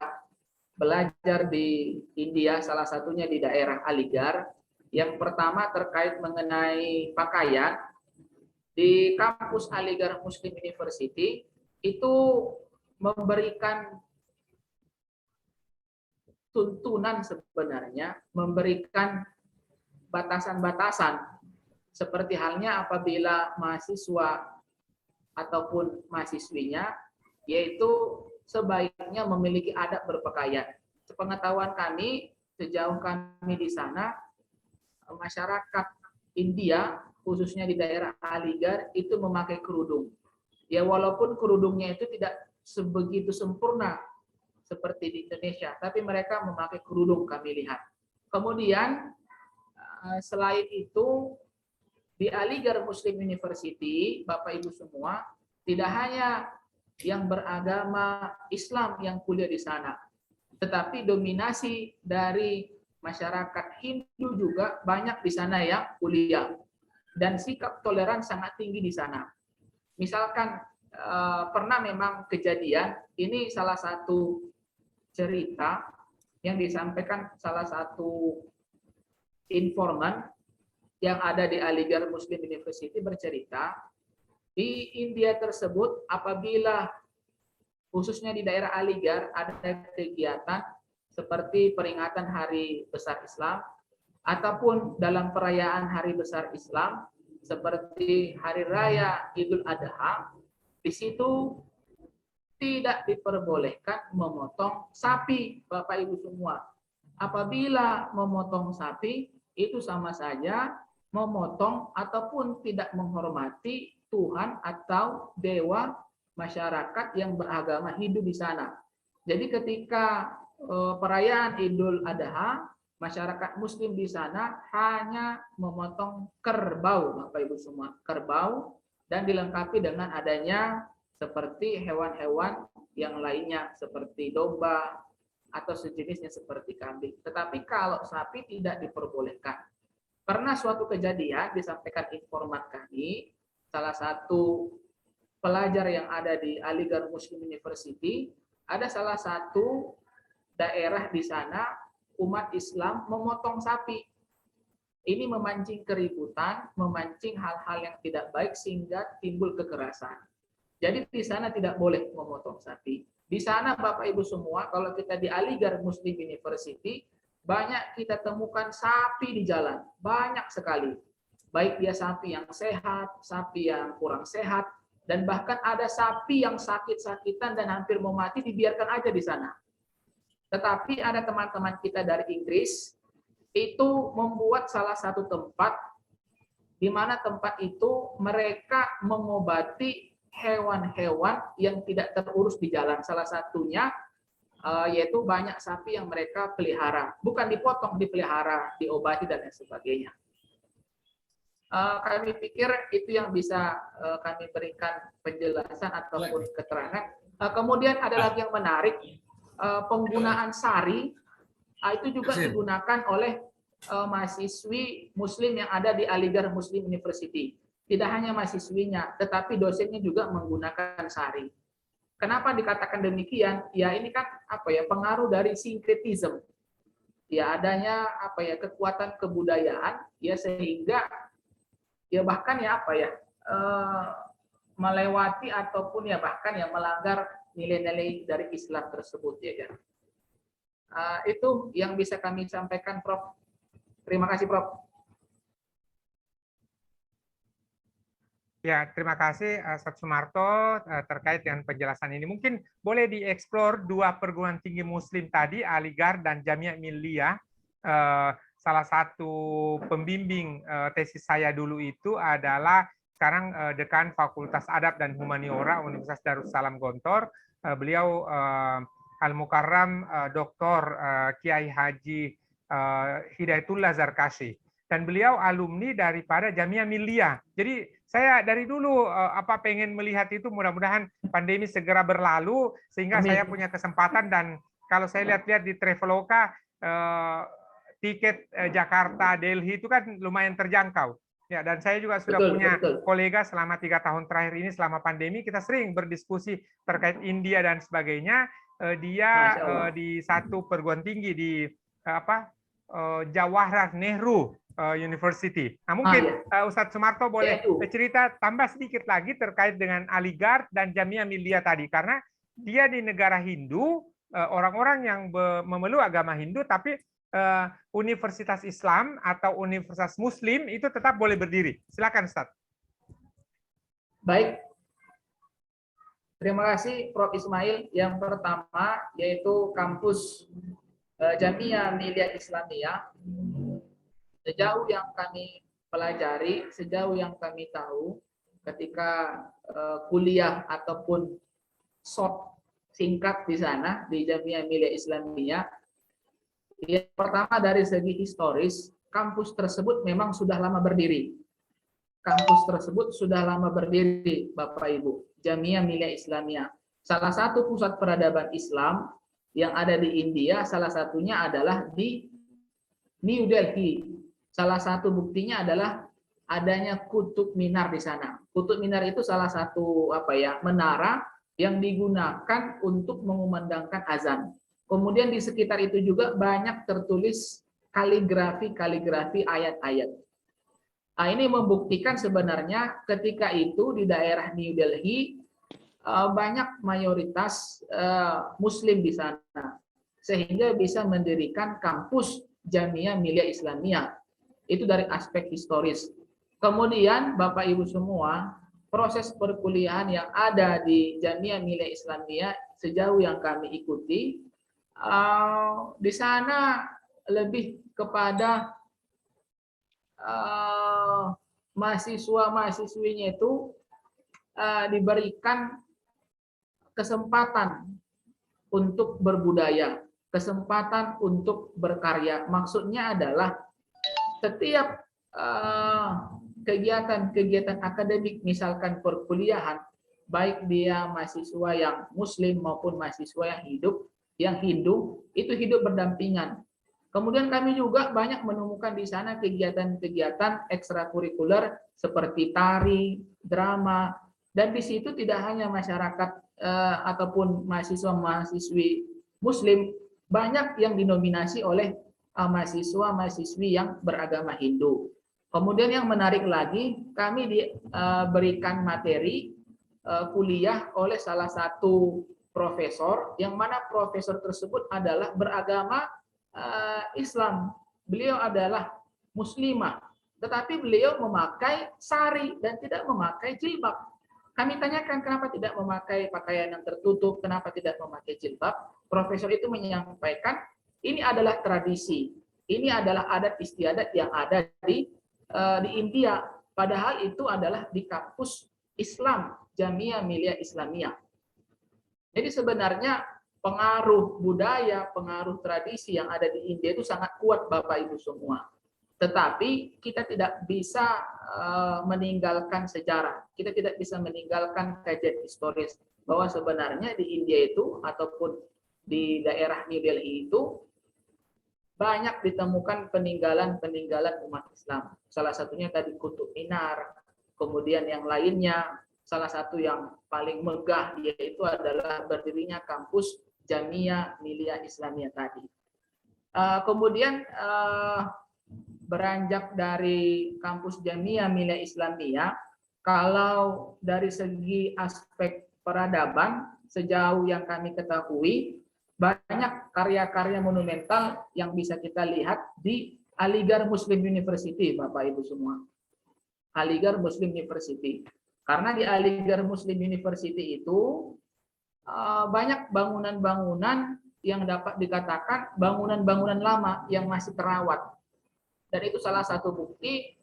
belajar di India, salah satunya di daerah Aligarh, yang pertama terkait mengenai pakaian, di kampus Aligarh Muslim University itu memberikan tuntunan sebenarnya, memberikan batasan-batasan seperti halnya apabila mahasiswa ataupun mahasiswinya yaitu sebaiknya memiliki adab berpakaian. Sepengetahuan kami, sejauh kami di sana, masyarakat India khususnya di daerah Aligarh itu memakai kerudung. Ya walaupun kerudungnya itu tidak sebegitu sempurna seperti di Indonesia, tapi mereka memakai kerudung kami lihat. Kemudian selain itu di Aligarh Muslim University, Bapak Ibu semua, tidak hanya yang beragama Islam yang kuliah di sana, tetapi dominasi dari masyarakat Hindu juga banyak di sana yang kuliah, dan sikap toleran sangat tinggi di sana. Misalkan pernah memang kejadian, ini salah satu cerita yang disampaikan salah satu informan yang ada di Aligarh Muslim University bercerita, di India tersebut apabila khususnya di daerah Aligarh ada kegiatan seperti peringatan Hari Besar Islam ataupun dalam perayaan Hari Besar Islam seperti Hari Raya Idul Adha, di situ tidak diperbolehkan memotong sapi, Bapak Ibu semua. Apabila memotong sapi itu sama saja memotong ataupun tidak menghormati Tuhan atau dewa masyarakat yang beragama Hindu di sana. Jadi ketika perayaan Idul Adha, masyarakat Muslim di sana hanya memotong kerbau, Bapak Ibu semua, kerbau, dan dilengkapi dengan adanya seperti hewan-hewan yang lainnya seperti domba atau sejenisnya seperti kambing. Tetapi kalau sapi tidak diperbolehkan. Pernah suatu kejadian disampaikan informan kami, salah satu pelajar yang ada di Aligarh Muslim University, ada salah satu daerah di sana umat Islam memotong sapi. Ini memancing keributan, memancing hal-hal yang tidak baik sehingga timbul kekerasan. Jadi di sana tidak boleh memotong sapi. Di sana Bapak Ibu semua, kalau kita di Aligarh Muslim University, banyak kita temukan sapi di jalan, banyak sekali. Baik dia sapi yang sehat, sapi yang kurang sehat, dan bahkan ada sapi yang sakit-sakitan dan hampir mau mati dibiarkan aja di sana. Tetapi ada teman-teman kita dari Inggris itu membuat salah satu tempat di mana tempat itu mereka mengobati hewan-hewan yang tidak terurus di jalan. Salah satunya yaitu banyak sapi yang mereka pelihara, bukan dipotong, dipelihara, diobati dan lain sebagainya. Kami pikir itu yang bisa kami berikan penjelasan ataupun keterangan. Kemudian ada lagi yang menarik, penggunaan sari itu juga digunakan oleh mahasiswi Muslim yang ada di Aligarh Muslim University. Tidak hanya mahasiswinya, tetapi dosennya juga menggunakan sari. Kenapa dikatakan demikian? Ya ini kan pengaruh dari sinkretisme. Ya adanya kekuatan kebudayaan ya sehingga ya bahkan melewati ataupun ya bahkan ya melanggar nilai-nilai dari Islam tersebut ya kan. Itu yang bisa kami sampaikan, Prof. Terima kasih, Prof. Ya, terima kasih Ustaz Sumarto terkait dengan penjelasan ini. Mungkin boleh dieksplor dua perguruan tinggi Muslim tadi, Aligarh dan Jamia Milliyah. Salah satu pembimbing tesis saya dulu itu adalah sekarang Dekan Fakultas Adab dan Humaniora Universitas Darussalam Gontor. Beliau Al-Mukarram Dr. Kiai Haji Hidayatullah Zarkashi. Dan beliau alumni daripada Jamia Milliyah. Jadi saya dari dulu pengen melihat itu, mudah-mudahan pandemi segera berlalu sehingga saya punya kesempatan. Dan kalau saya lihat-lihat di Traveloka tiket Jakarta Delhi itu kan lumayan terjangkau ya, dan saya juga sudah punya kolega selama 3 tahun terakhir ini selama pandemi kita sering berdiskusi terkait India dan sebagainya. Dia di satu perguruan tinggi di Jawaharlal Nehru University. Nah, mungkin Ustadz Sumarto boleh cerita tambah sedikit lagi terkait dengan Aligarh dan Jamia Milliyah tadi, karena dia di negara Hindu, orang-orang yang memeluk agama Hindu, tapi Universitas Islam atau Universitas Muslim itu tetap boleh berdiri. Silakan, Ustadz. Baik. Terima kasih, Prof. Ismail. Yang pertama yaitu kampus Jamia Milliyah Islamiyah. Sejauh yang kami pelajari, sejauh yang kami tahu, ketika kuliah ataupun short singkat di sana di Jamia Milliyah Islamiyah, yang pertama dari segi historis, kampus tersebut memang sudah lama berdiri. Kampus tersebut sudah lama berdiri, Bapak Ibu. Jamia Milliyah Islamiyah, salah satu pusat peradaban Islam yang ada di India, salah satunya adalah di New Delhi. Salah satu buktinya adalah adanya Kutub Minar di sana. Kutub Minar itu salah satu menara yang digunakan untuk mengumandangkan azan. Kemudian di sekitar itu juga banyak tertulis kaligrafi ayat-ayat. Nah, ini membuktikan sebenarnya ketika itu di daerah New Delhi banyak mayoritas Muslim di sana, sehingga bisa mendirikan kampus Jamiah Miliyah Islamiyah. Itu dari aspek historis. Kemudian Bapak Ibu semua, proses perkuliahan yang ada di Jamiah Miliyah Islamiyah sejauh yang kami ikuti, di sana lebih kepada mahasiswa-mahasiswinya itu diberikan kesempatan untuk berbudaya, kesempatan untuk berkarya. Maksudnya adalah setiap kegiatan-kegiatan akademik, misalkan perkuliahan, baik dia mahasiswa yang Muslim maupun mahasiswa yang Hindu, itu hidup berdampingan. Kemudian kami juga banyak menemukan di sana kegiatan-kegiatan ekstrakurikuler seperti tari, drama, dan di situ tidak hanya masyarakat ataupun mahasiswa-mahasiswi Muslim, banyak yang dinominasi oleh mahasiswa-mahasiswi yang beragama Hindu. Kemudian yang menarik lagi, kami diberikan materi kuliah oleh salah satu profesor, yang mana profesor tersebut adalah beragama Islam. Beliau adalah muslimah, tetapi beliau memakai sari dan tidak memakai jilbab. Kami tanyakan kenapa tidak memakai pakaian yang tertutup, kenapa tidak memakai jilbab. Profesor itu menyampaikan ini adalah tradisi, ini adalah adat istiadat yang ada di India. Padahal itu adalah di kampus Islam, Jamiah Miliyah Islamiyah. Jadi sebenarnya pengaruh budaya, pengaruh tradisi yang ada di India itu sangat kuat Bapak Ibu semua. Tetapi kita tidak bisa meninggalkan sejarah, kita tidak bisa meninggalkan kajian historis bahwa sebenarnya di India itu ataupun di daerah New Delhi itu banyak ditemukan peninggalan-peninggalan umat Islam. Salah satunya tadi Qutub Minar, kemudian yang lainnya salah satu yang paling megah yaitu adalah berdirinya kampus Jamiah Miliyah Islamiyah tadi. Kemudian beranjak dari kampus Jamiah Miliyah Islamiyah, kalau dari segi aspek peradaban, sejauh yang kami ketahui, banyak karya-karya monumental yang bisa kita lihat di Aligarh Muslim University, Bapak Ibu semua. Aligarh Muslim University. Karena di Aligarh Muslim University itu banyak bangunan-bangunan yang dapat dikatakan bangunan-bangunan lama yang masih terawat. Dan itu salah satu bukti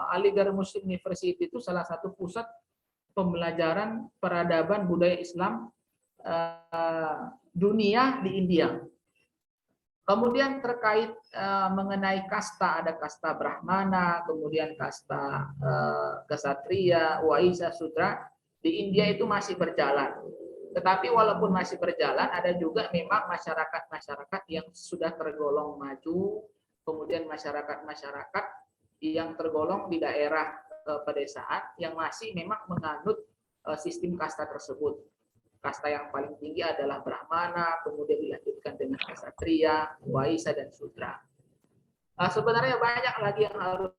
Aligarh Muslim University itu salah satu pusat pembelajaran peradaban budaya Islam dunia di India. Kemudian terkait mengenai kasta, ada kasta Brahmana, kemudian kasta Ksatria, Waisya, Sudra, di India itu masih berjalan. Tetapi walaupun masih berjalan, ada juga memang masyarakat-masyarakat yang sudah tergolong maju, kemudian masyarakat-masyarakat yang tergolong di daerah pedesaan yang masih memang menganut sistem kasta tersebut. Kasta yang paling tinggi adalah Brahmana, kemudian dilanjutkan dengan Ksatria, Waisya, dan Sudra. Sebenarnya banyak lagi yang harus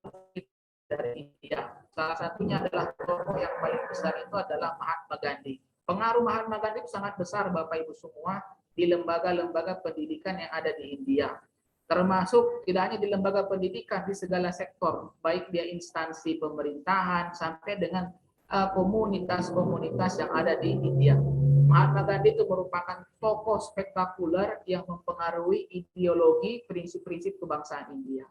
dari India. Salah satunya adalah tokoh yang paling besar itu adalah Mahatma Gandhi. Pengaruh Mahatma Gandhi itu sangat besar Bapak Ibu semua di lembaga-lembaga pendidikan yang ada di India. Termasuk tidak hanya di lembaga pendidikan, di segala sektor, baik dia instansi pemerintahan sampai dengan komunitas-komunitas yang ada di India. Mahatma Gandhi itu merupakan tokoh spektakuler yang mempengaruhi ideologi prinsip-prinsip kebangsaan India.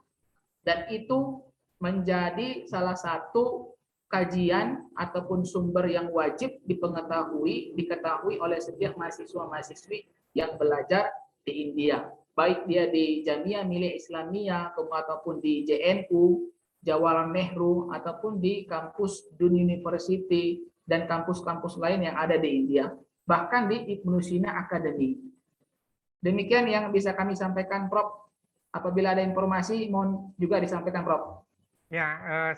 Dan itu menjadi salah satu kajian ataupun sumber yang wajib diketahui oleh setiap mahasiswa-mahasiswi yang belajar di India. Baik dia di Jamiah Miliyah Islamiyah ataupun di JNU, Jawaharlal Nehru, ataupun di kampus Dun University dan kampus-kampus lain yang ada di India. Bahkan di Ibnu Sina Academy. Demikian yang bisa kami sampaikan, Prof. Apabila ada informasi, mohon juga disampaikan, Prof. Ya,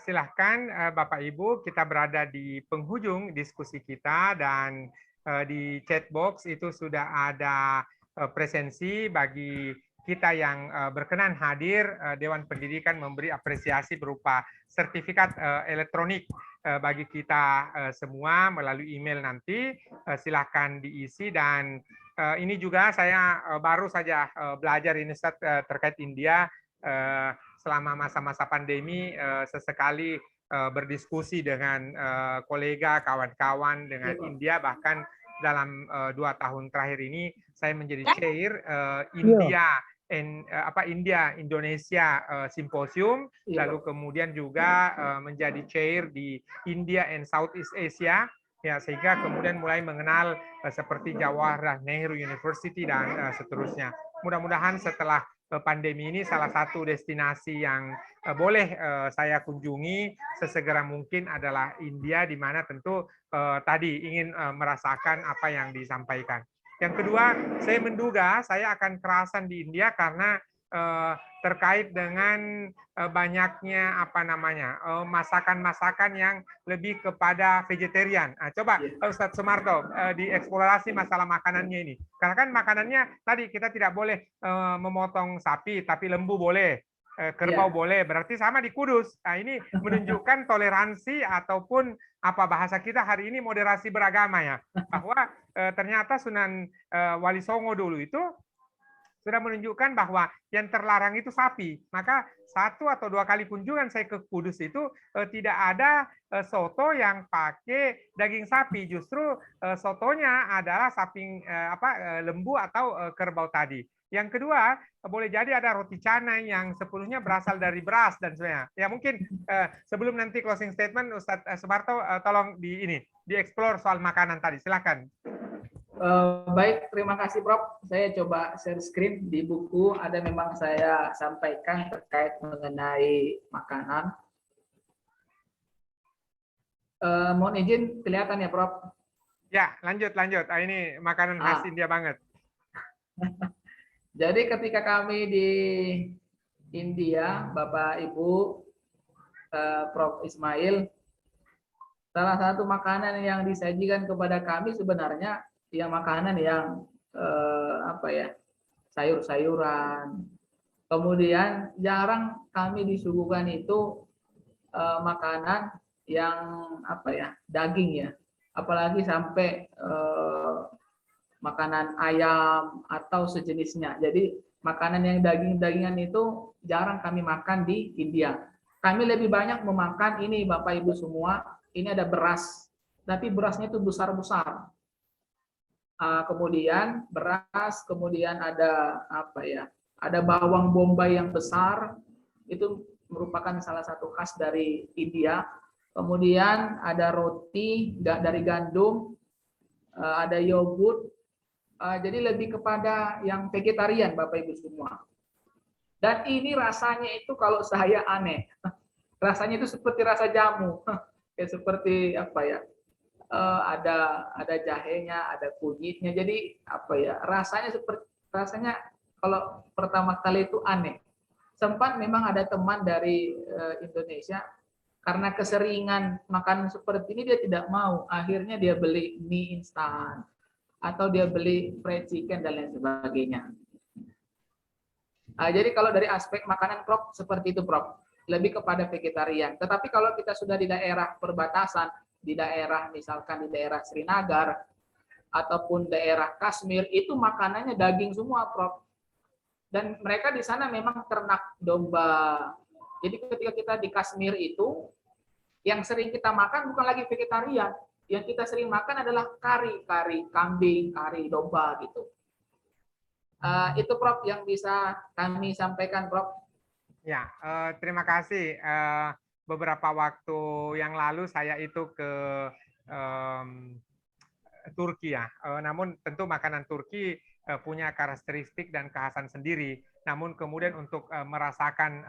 silahkan Bapak Ibu, kita berada di penghujung diskusi kita dan di chat box itu sudah ada presensi bagi kita yang berkenan hadir, Dewan Pendidikan memberi apresiasi berupa sertifikat elektronik bagi kita semua melalui email nanti. Silahkan diisi, dan ini juga saya baru saja belajar ini Ustaz, terkait India selama masa-masa pandemi, sesekali berdiskusi dengan kolega, kawan-kawan dengan India, bahkan dalam 2 tahun terakhir ini saya menjadi chair India Indonesia Simposium, lalu kemudian juga menjadi chair di India and Southeast Asia, ya, sehingga kemudian mulai mengenal seperti Jawaharlal Nehru University dan seterusnya. Mudah-mudahan setelah pandemi ini salah satu destinasi yang boleh saya kunjungi sesegera mungkin adalah India, di mana tentu tadi ingin merasakan apa yang disampaikan. Yang kedua, saya menduga saya akan kerasan di India karena terkait dengan banyaknya masakan-masakan yang lebih kepada vegetarian. Coba Ustadz Sumarto dieksplorasi masalah makanannya ini. Karena kan makanannya tadi kita tidak boleh memotong sapi, tapi lembu boleh. Kerbau boleh, berarti sama di Kudus. Nah, ini menunjukkan toleransi ataupun apa bahasa kita hari ini moderasi beragama, ya. Bahwa ternyata Sunan Wali Songo dulu itu sudah menunjukkan bahwa yang terlarang itu sapi. Maka 1 atau 2 kali kunjungan saya ke Kudus itu tidak ada soto yang pakai daging sapi. Justru sotonya adalah lembu atau kerbau tadi. Yang kedua, boleh jadi ada roti canai yang sepenuhnya berasal dari beras dan sebagainya. Ya, mungkin sebelum nanti closing statement, Ustadz Sumarto tolong dieksplor soal makanan tadi. Silakan. Baik, terima kasih Prof. Saya coba share screen. Di buku ada memang saya sampaikan terkait mengenai makanan. Mohon izin, kelihatan ya Prof? Ya, lanjut. Ini makanan khas India banget. Jadi ketika kami di India, Bapak Ibu, Prof. Ismail, salah satu makanan yang disajikan kepada kami sebenarnya ya makanan yang sayur-sayuran. Kemudian jarang kami disuguhkan itu makanan yang daging, ya. Apalagi sampai makanan ayam atau sejenisnya. Jadi makanan yang daging-dagingan itu jarang kami makan di India. Kami lebih banyak memakan ini, Bapak Ibu semua, ini ada beras, tapi berasnya itu besar-besar. Kemudian beras, kemudian ada ada bawang bombay yang besar, itu merupakan salah satu khas dari India. Kemudian ada roti dari gandum, ada yogurt. Jadi lebih kepada yang vegetarian, Bapak Ibu semua. Dan ini rasanya itu kalau saya aneh. Rasanya itu seperti rasa jamu. Seperti ada jahenya, ada kunyitnya. Jadi rasanya kalau pertama kali itu aneh. Sempat memang ada teman dari Indonesia, karena keseringan makan seperti ini dia tidak mau. Akhirnya dia beli mie instan atau dia beli fried chicken dan lain sebagainya. Jadi kalau dari aspek makanan, Prof, seperti itu, Prof. Lebih kepada vegetarian. Tetapi kalau kita sudah di daerah perbatasan, di daerah misalkan di daerah Srinagar ataupun daerah Kashmir, itu makanannya daging semua, Prof. Dan mereka di sana memang ternak domba. Jadi ketika kita di Kashmir itu, yang sering kita makan bukan lagi vegetarian. Yang kita sering makan adalah kari kambing, kari domba gitu. Itu Prof yang bisa kami sampaikan, Prof. Ya, terima kasih. Beberapa waktu yang lalu saya itu ke Turki, ya. Namun tentu makanan Turki punya karakteristik dan kekhasan sendiri. Namun kemudian untuk merasakan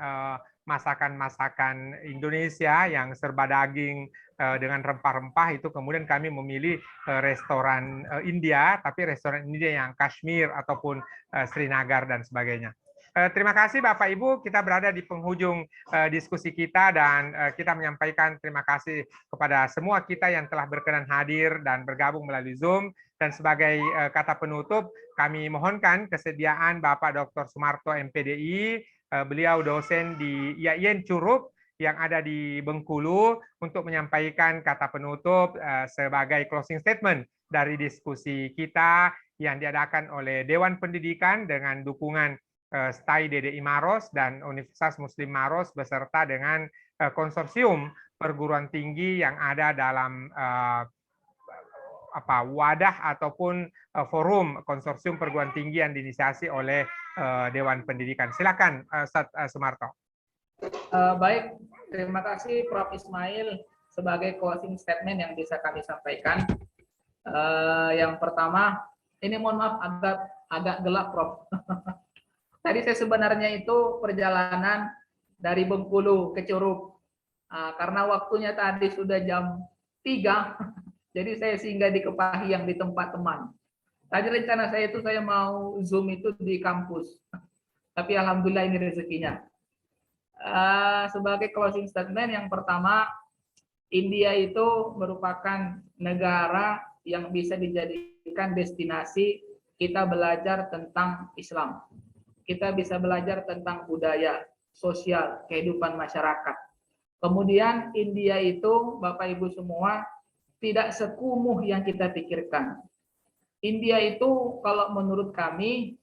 masakan-masakan Indonesia yang serba daging dengan rempah-rempah, itu kemudian kami memilih restoran India, tapi restoran India yang Kashmir ataupun Srinagar dan sebagainya. Terima kasih Bapak Ibu, kita berada di penghujung diskusi kita, dan kita menyampaikan terima kasih kepada semua kita yang telah berkenan hadir dan bergabung melalui Zoom. Dan sebagai kata penutup, kami mohonkan kesediaan Bapak Dr. Sumarto MPDI, beliau dosen di IAIN Curup yang ada di Bengkulu, untuk menyampaikan kata penutup sebagai closing statement dari diskusi kita yang diadakan oleh Dewan Pendidikan dengan dukungan STAI DDI Maros dan Universitas Muslim Maros beserta dengan konsorsium perguruan tinggi yang ada dalam wadah ataupun forum konsorsium perguruan tinggi yang diinisiasi oleh Dewan Pendidikan. Silakan Ustaz Sumarto. Baik, terima kasih Prof. Ismail sebagai closing statement yang bisa kami sampaikan. Yang pertama, ini mohon maaf agak gelap, Prof. Tadi saya sebenarnya itu perjalanan dari Bengkulu ke Curup. Karena waktunya tadi sudah jam 3, jadi saya singgah di Kepahi yang di tempat teman. Tadi rencana saya itu saya mau Zoom itu di kampus. Tapi alhamdulillah ini rezekinya. Sebagai closing statement yang pertama, India itu merupakan negara yang bisa dijadikan destinasi kita belajar tentang Islam. Kita bisa belajar tentang budaya, sosial, kehidupan masyarakat. Kemudian India itu, Bapak Ibu semua, tidak sekumuh yang kita pikirkan. India itu kalau menurut kami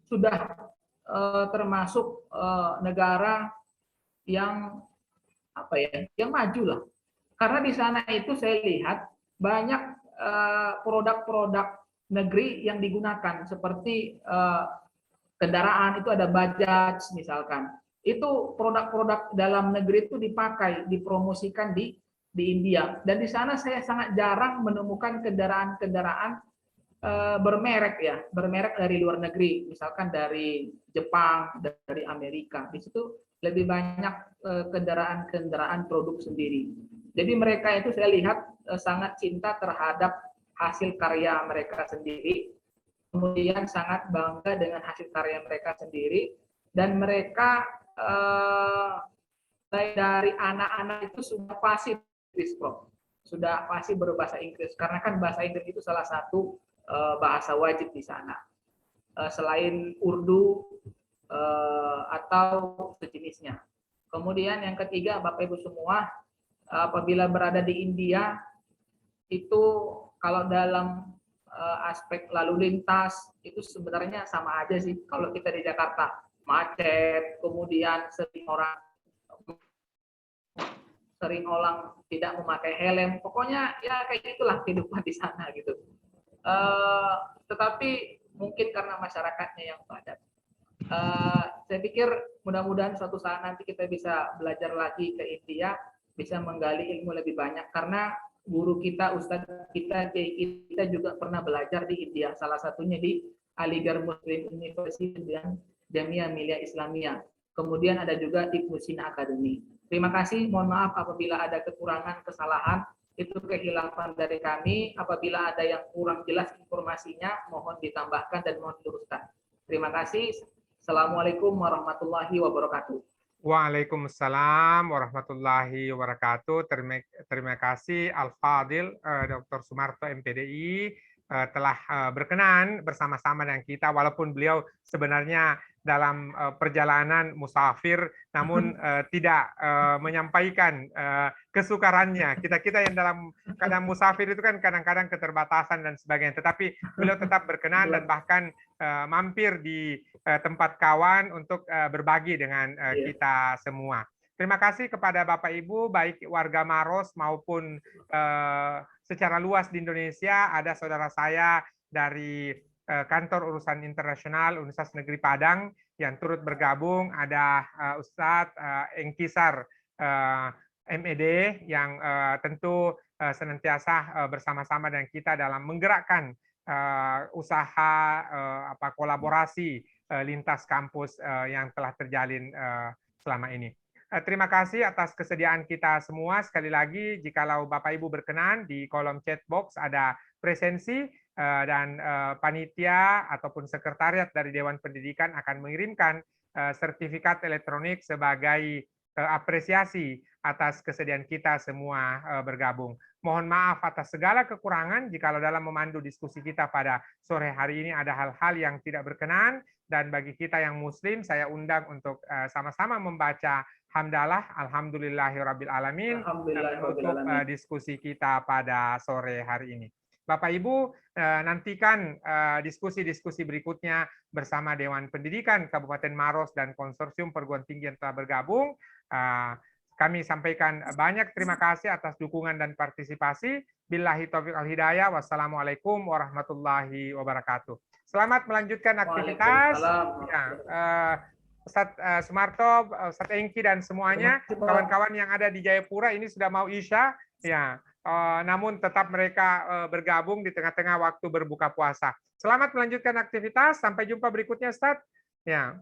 sudah termasuk negara yang yang maju lah. Karena di sana itu saya lihat banyak produk-produk negeri yang digunakan seperti kendaraan itu ada Bajaj misalkan. Itu produk-produk dalam negeri itu dipakai, dipromosikan di India. Dan di sana saya sangat jarang menemukan kendaraan-kendaraan bermerek dari luar negeri, misalkan dari Jepang, dari Amerika. Di situ lebih banyak kendaraan-kendaraan produk sendiri. Jadi mereka itu saya lihat sangat cinta terhadap hasil karya mereka sendiri, kemudian sangat bangga dengan hasil karya mereka sendiri, dan mereka dari anak-anak itu sudah pasti sudah pasti berbahasa Inggris, karena kan bahasa Inggris itu salah satu bahasa wajib di sana. Selain Urdu atau sejenisnya. Kemudian yang ketiga, Bapak Ibu semua, apabila berada di India, itu kalau dalam aspek lalu lintas, itu sebenarnya sama aja sih. Kalau kita di Jakarta, macet, kemudian sering orang tidak memakai helm, pokoknya ya kayak itulah kehidupan di sana gitu. Tetapi mungkin karena masyarakatnya yang padat. Saya pikir mudah-mudahan suatu saat nanti kita bisa belajar lagi ke India, bisa menggali ilmu lebih banyak, karena guru kita, ustadz kita, kita juga pernah belajar di India, salah satunya di Aligarh Muslim University dan Jamia Millia Islamia. Kemudian ada juga di Ibnu Sina Academy. Terima kasih, mohon maaf apabila ada kekurangan, kesalahan, itu kehilangan dari kami. Apabila ada yang kurang jelas informasinya, mohon ditambahkan dan mohon diluruskan. Terima kasih. Assalamualaikum warahmatullahi wabarakatuh. Waalaikumsalam warahmatullahi wabarakatuh. Terima kasih Al-Fadil Dr. Sumarto MPDI telah berkenan bersama-sama dengan kita, walaupun beliau sebenarnya dalam perjalanan musafir, namun tidak menyampaikan kesukarannya. Kita yang dalam keadaan musafir itu kan kadang-kadang keterbatasan dan sebagainya, tetapi beliau tetap berkenan dan bahkan mampir di tempat kawan untuk berbagi dengan kita semua. Terima kasih kepada Bapak Ibu, baik warga Maros maupun secara luas di Indonesia. Ada saudara saya dari Kantor Urusan Internasional Universitas Negeri Padang yang turut bergabung. Ada Ustadz Engkisar MED yang tentu senantiasa bersama-sama dengan kita dalam menggerakkan usaha kolaborasi lintas kampus yang telah terjalin selama ini. Terima kasih atas kesediaan kita semua. Sekali lagi, jikalau Bapak Ibu berkenan, di kolom chat box ada presensi dan panitia ataupun sekretariat dari Dewan Pendidikan akan mengirimkan sertifikat elektronik sebagai apresiasi atas kesediaan kita semua bergabung. Mohon maaf atas segala kekurangan jikalau dalam memandu diskusi kita pada sore hari ini ada hal-hal yang tidak berkenan, dan bagi kita yang muslim saya undang untuk sama-sama membaca hamdalah alhamdulillahirabbil alamin menutup diskusi kita pada sore hari ini. Bapak Ibu, nantikan diskusi-diskusi berikutnya bersama Dewan Pendidikan Kabupaten Maros dan Konsorsium Perguruan Tinggi yang telah bergabung. Kami sampaikan banyak terima kasih atas dukungan dan partisipasi. Billahi taufiq wal hidayah. Wassalamualaikum warahmatullahi wabarakatuh. Selamat melanjutkan aktivitas. Ya, Ustadz Sumarto, Ustadz Engki dan semuanya, kawan-kawan yang ada di Jayapura ini sudah mau Isya, ya. Namun tetap mereka bergabung di tengah-tengah waktu berbuka puasa. Selamat melanjutkan aktivitas. Sampai jumpa berikutnya, Ustadz. Ya.